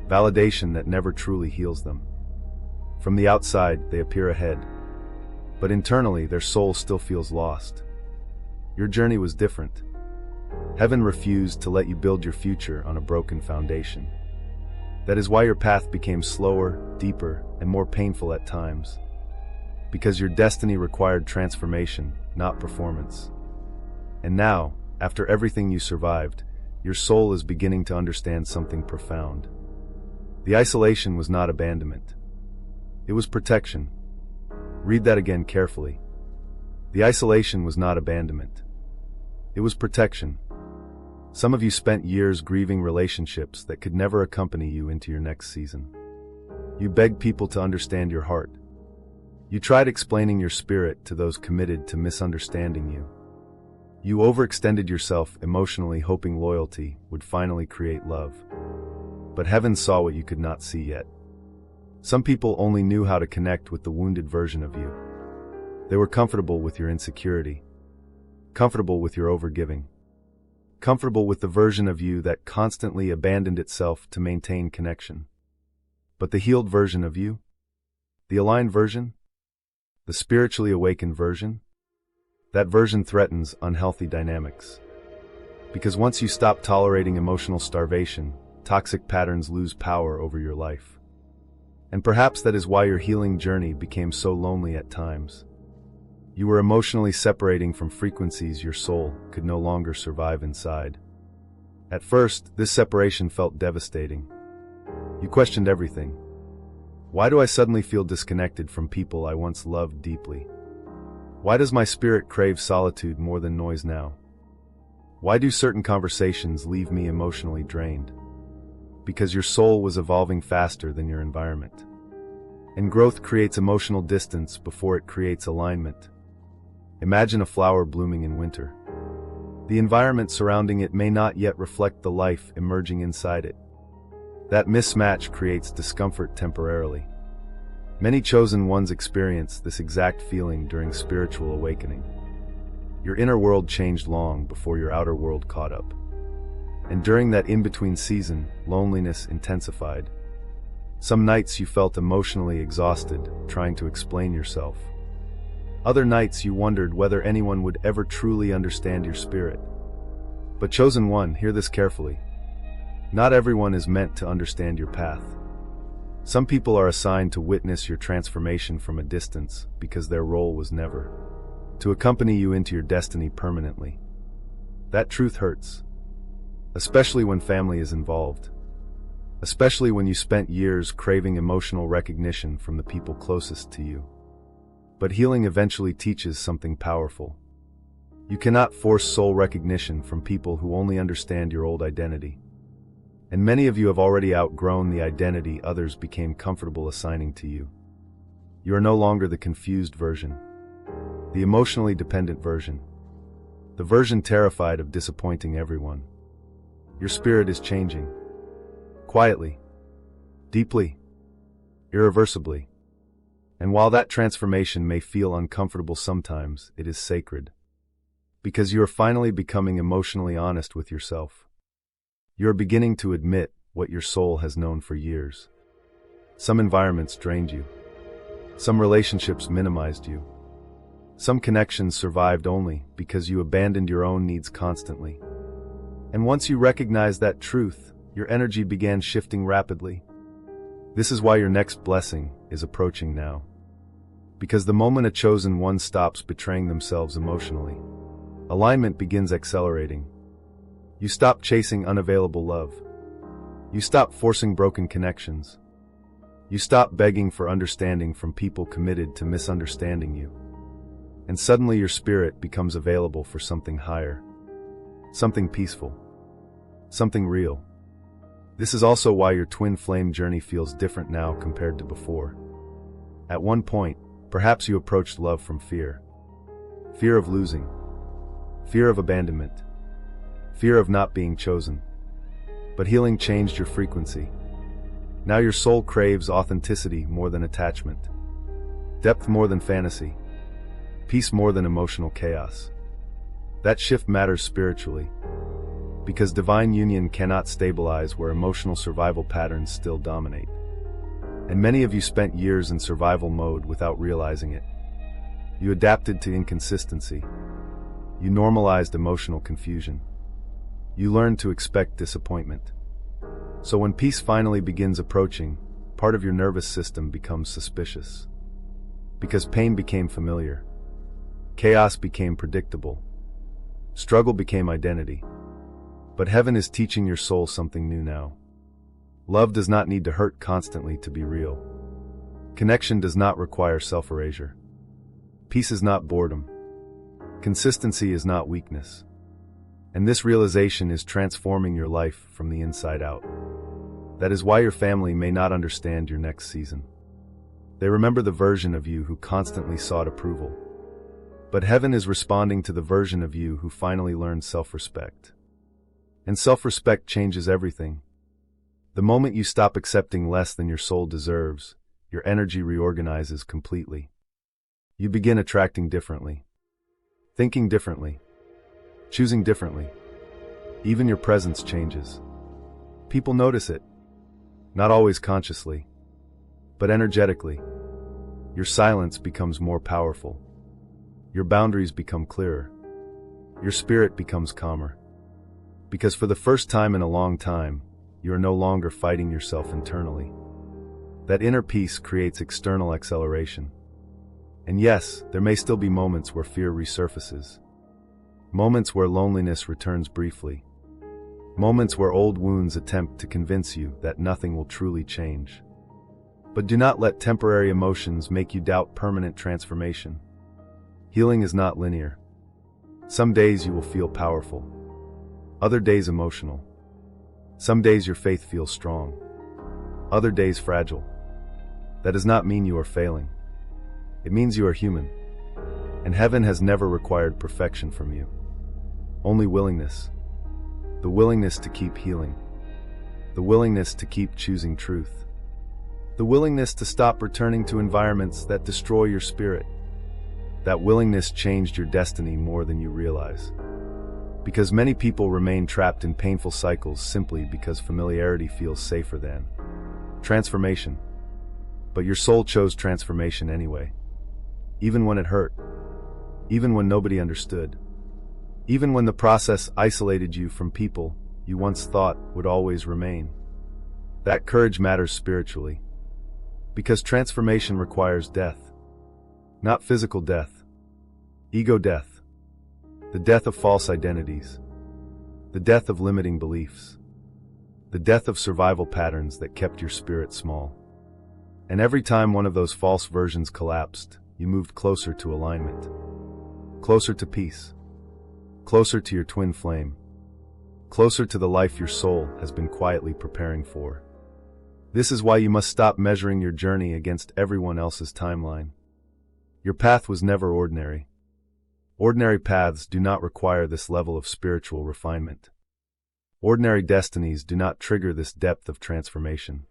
validation that never truly heals them. From the outside, they appear ahead, but internally their soul still feels lost. Your journey was different. Heaven refused to let you build your future on a broken foundation. That is why your path became slower, deeper, and more painful at times. Because your destiny required transformation, not performance. And now, after everything you survived, your soul is beginning to understand something profound. The isolation was not abandonment. It was protection. Read that again carefully. The isolation was not abandonment. It was protection. Some of you spent years grieving relationships that could never accompany you into your next season. You begged people to understand your heart. You tried explaining your spirit to those committed to misunderstanding you. You overextended yourself emotionally, hoping loyalty would finally create love. But heaven saw what you could not see yet. Some people only knew how to connect with the wounded version of you. They were comfortable with your insecurity, comfortable with your overgiving, comfortable with the version of you that constantly abandoned itself to maintain connection. But the healed version of you, the aligned version, the spiritually awakened version, that version threatens unhealthy dynamics. Because once you stop tolerating emotional starvation, toxic patterns lose power over your life. And perhaps that is why your healing journey became so lonely at times. You were emotionally separating from frequencies your soul could no longer survive inside. At first, this separation felt devastating. You questioned everything. Why do I suddenly feel disconnected from people I once loved deeply? Why does my spirit crave solitude more than noise now? Why do certain conversations leave me emotionally drained? Because your soul was evolving faster than your environment. And growth creates emotional distance before it creates alignment. Imagine a flower blooming in winter. The environment surrounding it may not yet reflect the life emerging inside it. That mismatch creates discomfort temporarily. Many chosen ones experience this exact feeling during spiritual awakening. Your inner world changed long before your outer world caught up. And during that in-between season, loneliness intensified. Some nights you felt emotionally exhausted, trying to explain yourself. Other nights you wondered whether anyone would ever truly understand your spirit. But chosen one, hear this carefully. Not everyone is meant to understand your path. Some people are assigned to witness your transformation from a distance because their role was never to accompany you into your destiny permanently. That truth hurts, especially when family is involved, especially when you spent years craving emotional recognition from the people closest to you. But healing eventually teaches something powerful. You cannot force soul recognition from people who only understand your old identity. And many of you have already outgrown the identity others became comfortable assigning to you. You are no longer the confused version, the emotionally dependent version, the version terrified of disappointing everyone. Your spirit is changing. Quietly, deeply, irreversibly. And while that transformation may feel uncomfortable sometimes, it is sacred. Because you are finally becoming emotionally honest with yourself. You are beginning to admit what your soul has known for years. Some environments drained you. Some relationships minimized you. Some connections survived only because you abandoned your own needs constantly. And once you recognized that truth, your energy began shifting rapidly. This is why your next blessing is approaching now. Because the moment a chosen one stops betraying themselves emotionally, alignment begins accelerating. You stop chasing unavailable love. You stop forcing broken connections. You stop begging for understanding from people committed to misunderstanding you. And suddenly your spirit becomes available for something higher, something peaceful, something real. This is also why your twin flame journey feels different now compared to before. At one point, perhaps you approached love from fear. Fear of losing. Fear of abandonment. Fear of not being chosen. But healing changed your frequency. Now your soul craves authenticity more than attachment. Depth more than fantasy. Peace more than emotional chaos. That shift matters spiritually. Because divine union cannot stabilize where emotional survival patterns still dominate. And many of you spent years in survival mode without realizing it. You adapted to inconsistency. You normalized emotional confusion. You learned to expect disappointment. So when peace finally begins approaching, part of your nervous system becomes suspicious. Because pain became familiar. Chaos became predictable. Struggle became identity. But heaven is teaching your soul something new now. Love does not need to hurt constantly to be real. Connection does not require self-erasure. Peace is not boredom. Consistency is not weakness. And this realization is transforming your life from the inside out. That is why your family may not understand your next season. They remember the version of you who constantly sought approval. But heaven is responding to the version of you who finally learned self-respect. And self-respect changes everything. The moment you stop accepting less than your soul deserves, your energy reorganizes completely. You begin attracting differently, thinking differently, choosing differently. Even your presence changes. People notice it, not always consciously, but energetically. Your silence becomes more powerful. Your boundaries become clearer. Your spirit becomes calmer. Because for the first time in a long time, you are no longer fighting yourself internally. That inner peace creates external acceleration. And yes, there may still be moments where fear resurfaces. Moments where loneliness returns briefly. Moments where old wounds attempt to convince you that nothing will truly change. But do not let temporary emotions make you doubt permanent transformation. Healing is not linear. Some days you will feel powerful. Other days emotional. Some days your faith feels strong. Other days fragile. That does not mean you are failing. It means you are human. And heaven has never required perfection from you. Only willingness. The willingness to keep healing. The willingness to keep choosing truth. The willingness to stop returning to environments that destroy your spirit. That willingness changed your destiny more than you realize. Because many people remain trapped in painful cycles simply because familiarity feels safer than transformation. But your soul chose transformation anyway. Even when it hurt. Even when nobody understood. Even when the process isolated you from people you once thought would always remain. That courage matters spiritually. Because transformation requires death. Not physical death. Ego death. The death of false identities. The death of limiting beliefs. The death of survival patterns that kept your spirit small. And every time one of those false versions collapsed, you moved closer to alignment. Closer to peace. Closer to your twin flame. Closer to the life your soul has been quietly preparing for. This is why you must stop measuring your journey against everyone else's timeline. Your path was never ordinary. Ordinary paths do not require this level of spiritual refinement. Ordinary destinies do not trigger this depth of transformation.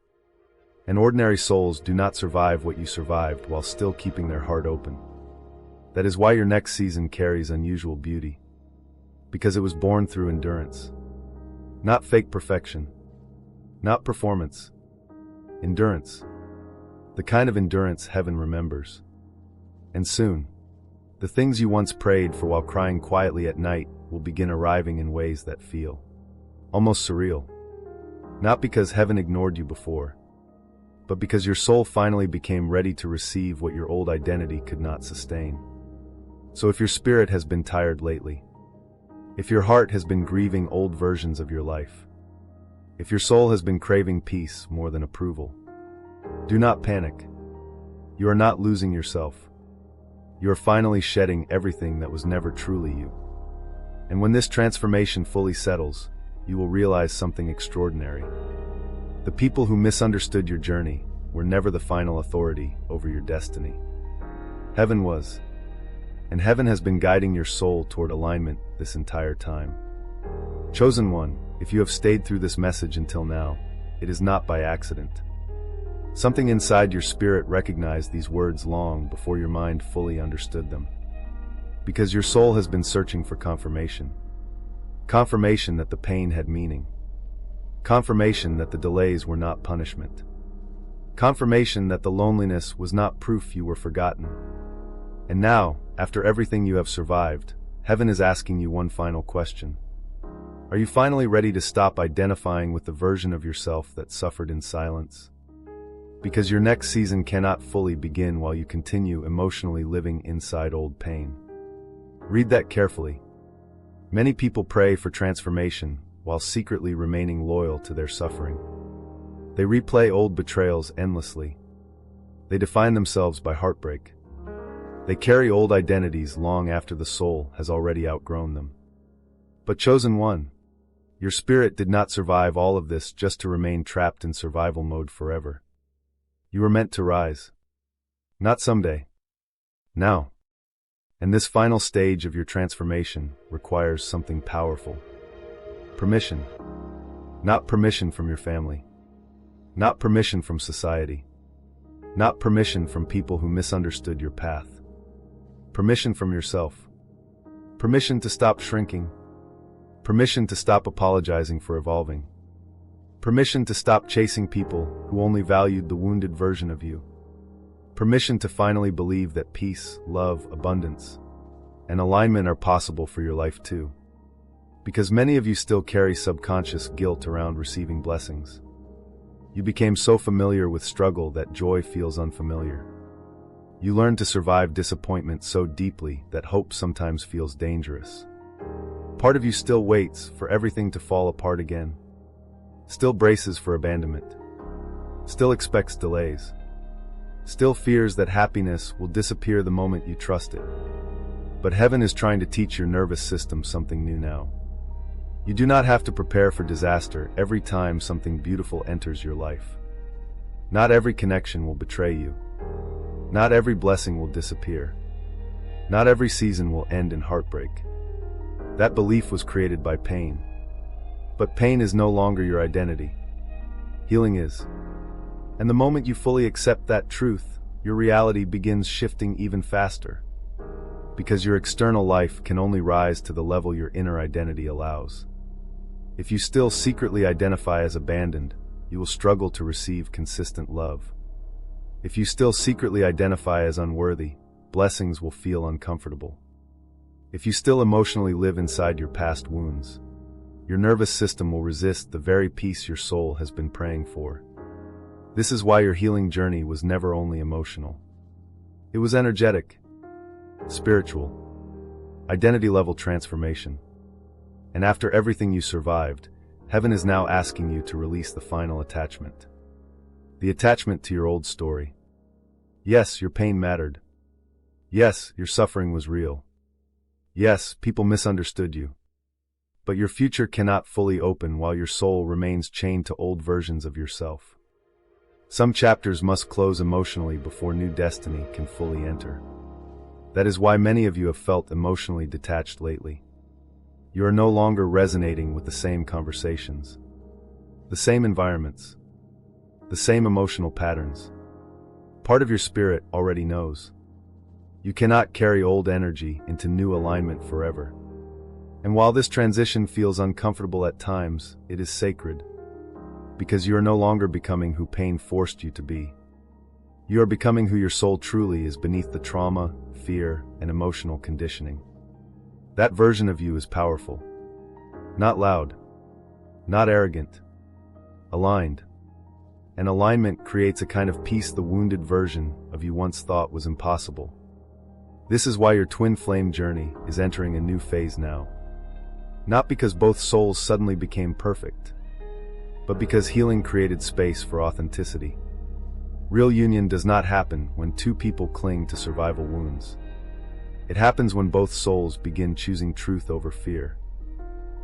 And ordinary souls do not survive what you survived while still keeping their heart open. That is why your next season carries unusual beauty. Because it was born through endurance. Not fake perfection. Not performance. Endurance. The kind of endurance heaven remembers. And soon, the things you once prayed for while crying quietly at night will begin arriving in ways that feel almost surreal. Not because heaven ignored you before, but because your soul finally became ready to receive what your old identity could not sustain. So if your spirit has been tired lately, if your heart has been grieving old versions of your life, if your soul has been craving peace more than approval, do not panic. You are not losing yourself. You are finally shedding everything that was never truly you. And when this transformation fully settles, you will realize something extraordinary. The people who misunderstood your journey were never the final authority over your destiny. Heaven was. And heaven has been guiding your soul toward alignment this entire time. Chosen one, if you have stayed through this message until now, it is not by accident. Something inside your spirit recognized these words long before your mind fully understood them. Because your soul has been searching for confirmation. Confirmation that the pain had meaning. Confirmation that the delays were not punishment. Confirmation that the loneliness was not proof you were forgotten. And now, after everything you have survived, heaven is asking you one final question. Are you finally ready to stop identifying with the version of yourself that suffered in silence? Because your next season cannot fully begin while you continue emotionally living inside old pain. Read that carefully. Many people pray for transformation while secretly remaining loyal to their suffering. They replay old betrayals endlessly. They define themselves by heartbreak. They carry old identities long after the soul has already outgrown them. But chosen one, your spirit did not survive all of this just to remain trapped in survival mode forever. You were meant to rise. Not someday. Now. And this final stage of your transformation requires something powerful. Permission. Not permission from your family. Not permission from society. Not permission from people who misunderstood your path. Permission from yourself. Permission to stop shrinking. Permission to stop apologizing for evolving. Permission to stop chasing people who only valued the wounded version of you. Permission to finally believe that peace, love, abundance, and alignment are possible for your life too. Because many of you still carry subconscious guilt around receiving blessings. You became so familiar with struggle that joy feels unfamiliar. You learned to survive disappointment so deeply that hope sometimes feels dangerous. Part of you still waits for everything to fall apart again. Still braces for abandonment. Still expects delays. Still fears that happiness will disappear the moment you trust it. But heaven is trying to teach your nervous system something new now. You do not have to prepare for disaster every time something beautiful enters your life. Not every connection will betray you. Not every blessing will disappear. Not every season will end in heartbreak. That belief was created by pain. But pain is no longer your identity. Healing is. And the moment you fully accept that truth, your reality begins shifting even faster. Because your external life can only rise to the level your inner identity allows. If you still secretly identify as abandoned, you will struggle to receive consistent love. If you still secretly identify as unworthy, blessings will feel uncomfortable. If you still emotionally live inside your past wounds, your nervous system will resist the very peace your soul has been praying for. This is why your healing journey was never only emotional. It was energetic, spiritual, identity-level transformation. And after everything you survived, heaven is now asking you to release the final attachment. The attachment to your old story. Yes, your pain mattered. Yes, your suffering was real. Yes, people misunderstood you. But your future cannot fully open while your soul remains chained to old versions of yourself. Some chapters must close emotionally before new destiny can fully enter. That is why many of you have felt emotionally detached lately. You are no longer resonating with the same conversations, the same environments, the same emotional patterns. Part of your spirit already knows. You cannot carry old energy into new alignment forever. And while this transition feels uncomfortable at times, it is sacred. Because you are no longer becoming who pain forced you to be. You are becoming who your soul truly is beneath the trauma, fear, and emotional conditioning. That version of you is powerful. Not loud. Not arrogant. Aligned. And alignment creates a kind of peace the wounded version of you once thought was impossible. This is why your twin flame journey is entering a new phase now. Not because both souls suddenly became perfect, but because healing created space for authenticity. Real union does not happen when two people cling to survival wounds. It happens when both souls begin choosing truth over fear.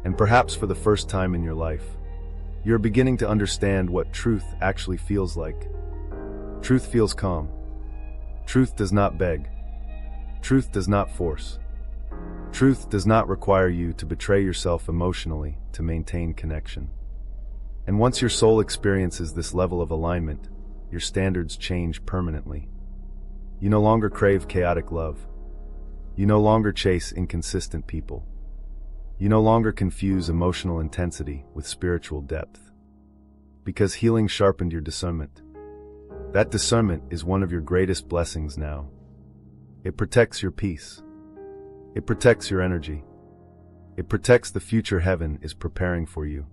And perhaps for the first time in your life, you're beginning to understand what truth actually feels like. Truth feels calm. Truth does not beg. Truth does not force. Truth does not require you to betray yourself emotionally to maintain connection. And once your soul experiences this level of alignment, your standards change permanently. You no longer crave chaotic love. You no longer chase inconsistent people. You no longer confuse emotional intensity with spiritual depth. Because healing sharpened your discernment. That discernment is one of your greatest blessings now. It protects your peace. It protects your energy. It protects the future heaven is preparing for you.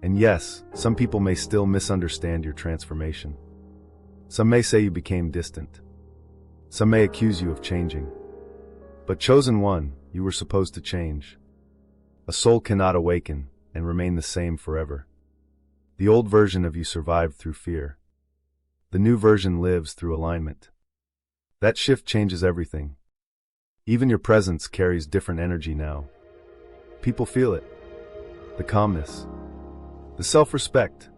And yes, some people may still misunderstand your transformation. Some may say you became distant. Some may accuse you of changing. But chosen one, you were supposed to change. A soul cannot awaken and remain the same forever. The old version of you survived through fear. The new version lives through alignment. That shift changes everything. Even your presence carries different energy now. People feel it. The calmness, the self-respect,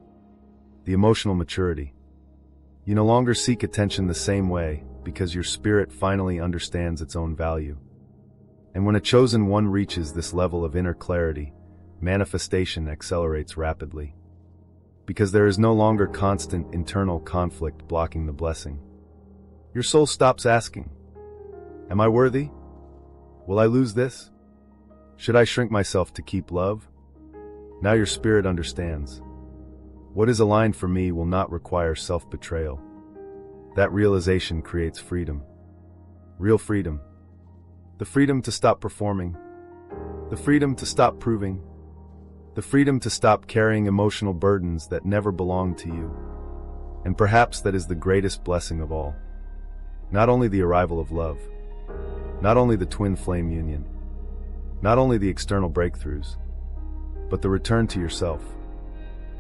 the emotional maturity. You no longer seek attention the same way because your spirit finally understands its own value. And when a chosen one reaches this level of inner clarity, manifestation accelerates rapidly. Because there is no longer constant internal conflict blocking the blessing. Your soul stops asking, "Am I worthy? Will I lose this? Should I shrink myself to keep love?" Now your spirit understands. What is aligned for me will not require self-betrayal. That realization creates freedom. Real freedom. The freedom to stop performing. The freedom to stop proving. The freedom to stop carrying emotional burdens that never belonged to you. And perhaps that is the greatest blessing of all. Not only the arrival of love, not only the twin flame union, not only the external breakthroughs, but the return to yourself.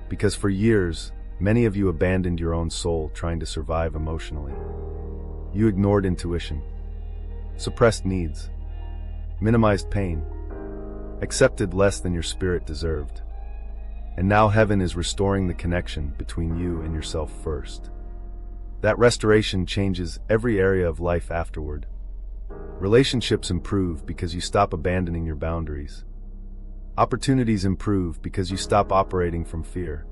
Because for years, many of you abandoned your own soul trying to survive emotionally. You ignored intuition, suppressed needs, minimized pain, accepted less than your spirit deserved. And now heaven is restoring the connection between you and yourself first. That restoration changes every area of life afterward. Relationships improve because you stop abandoning your boundaries. Opportunities improve because you stop operating from fear.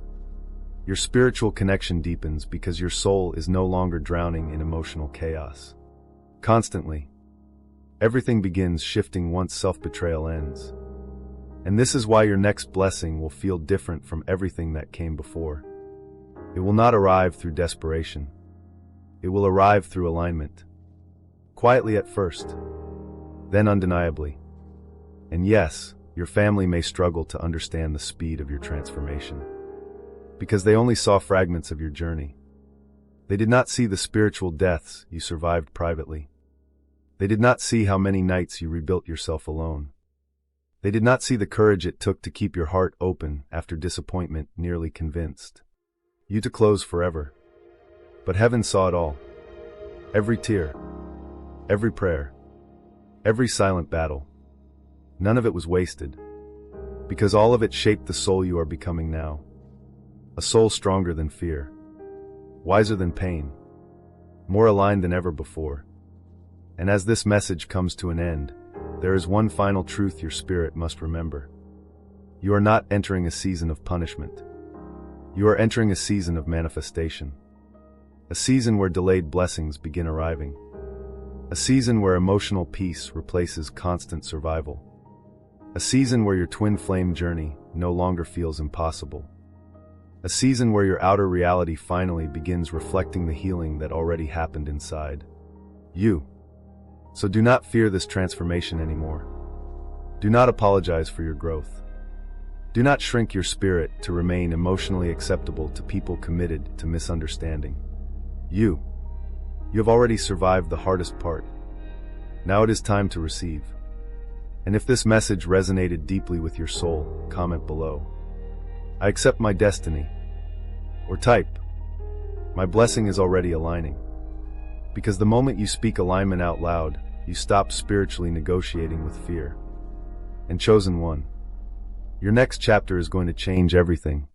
Your spiritual connection deepens because your soul is no longer drowning in emotional chaos. Constantly, everything begins shifting once self-betrayal ends. And this is why your next blessing will feel different from everything that came before. It will not arrive through desperation. It will arrive through alignment. Quietly at first, then undeniably. And yes, your family may struggle to understand the speed of your transformation, because they only saw fragments of your journey. They did not see the spiritual deaths you survived privately. They did not see how many nights you rebuilt yourself alone. They did not see the courage it took to keep your heart open after disappointment nearly convinced you to close forever. But heaven saw it all. Every tear, every prayer, every silent battle. None of it was wasted, because all of it shaped the soul you are becoming now. A soul stronger than fear, wiser than pain, more aligned than ever before. And as this message comes to an end, there is one final truth your spirit must remember. You are not entering a season of punishment. You are entering a season of manifestation. A season where delayed blessings begin arriving. A season where emotional peace replaces constant survival. A season where your twin flame journey no longer feels impossible. A season where your outer reality finally begins reflecting the healing that already happened inside you. So do not fear this transformation anymore. Do not apologize for your growth. Do not shrink your spirit to remain emotionally acceptable to people committed to misunderstanding. You have already survived the hardest part. Now it is time to receive. And if this message resonated deeply with your soul, comment below. I accept my destiny. Or type, my blessing is already aligning. Because the moment you speak alignment out loud, you stop spiritually negotiating with fear. And chosen one, your next chapter is going to change everything.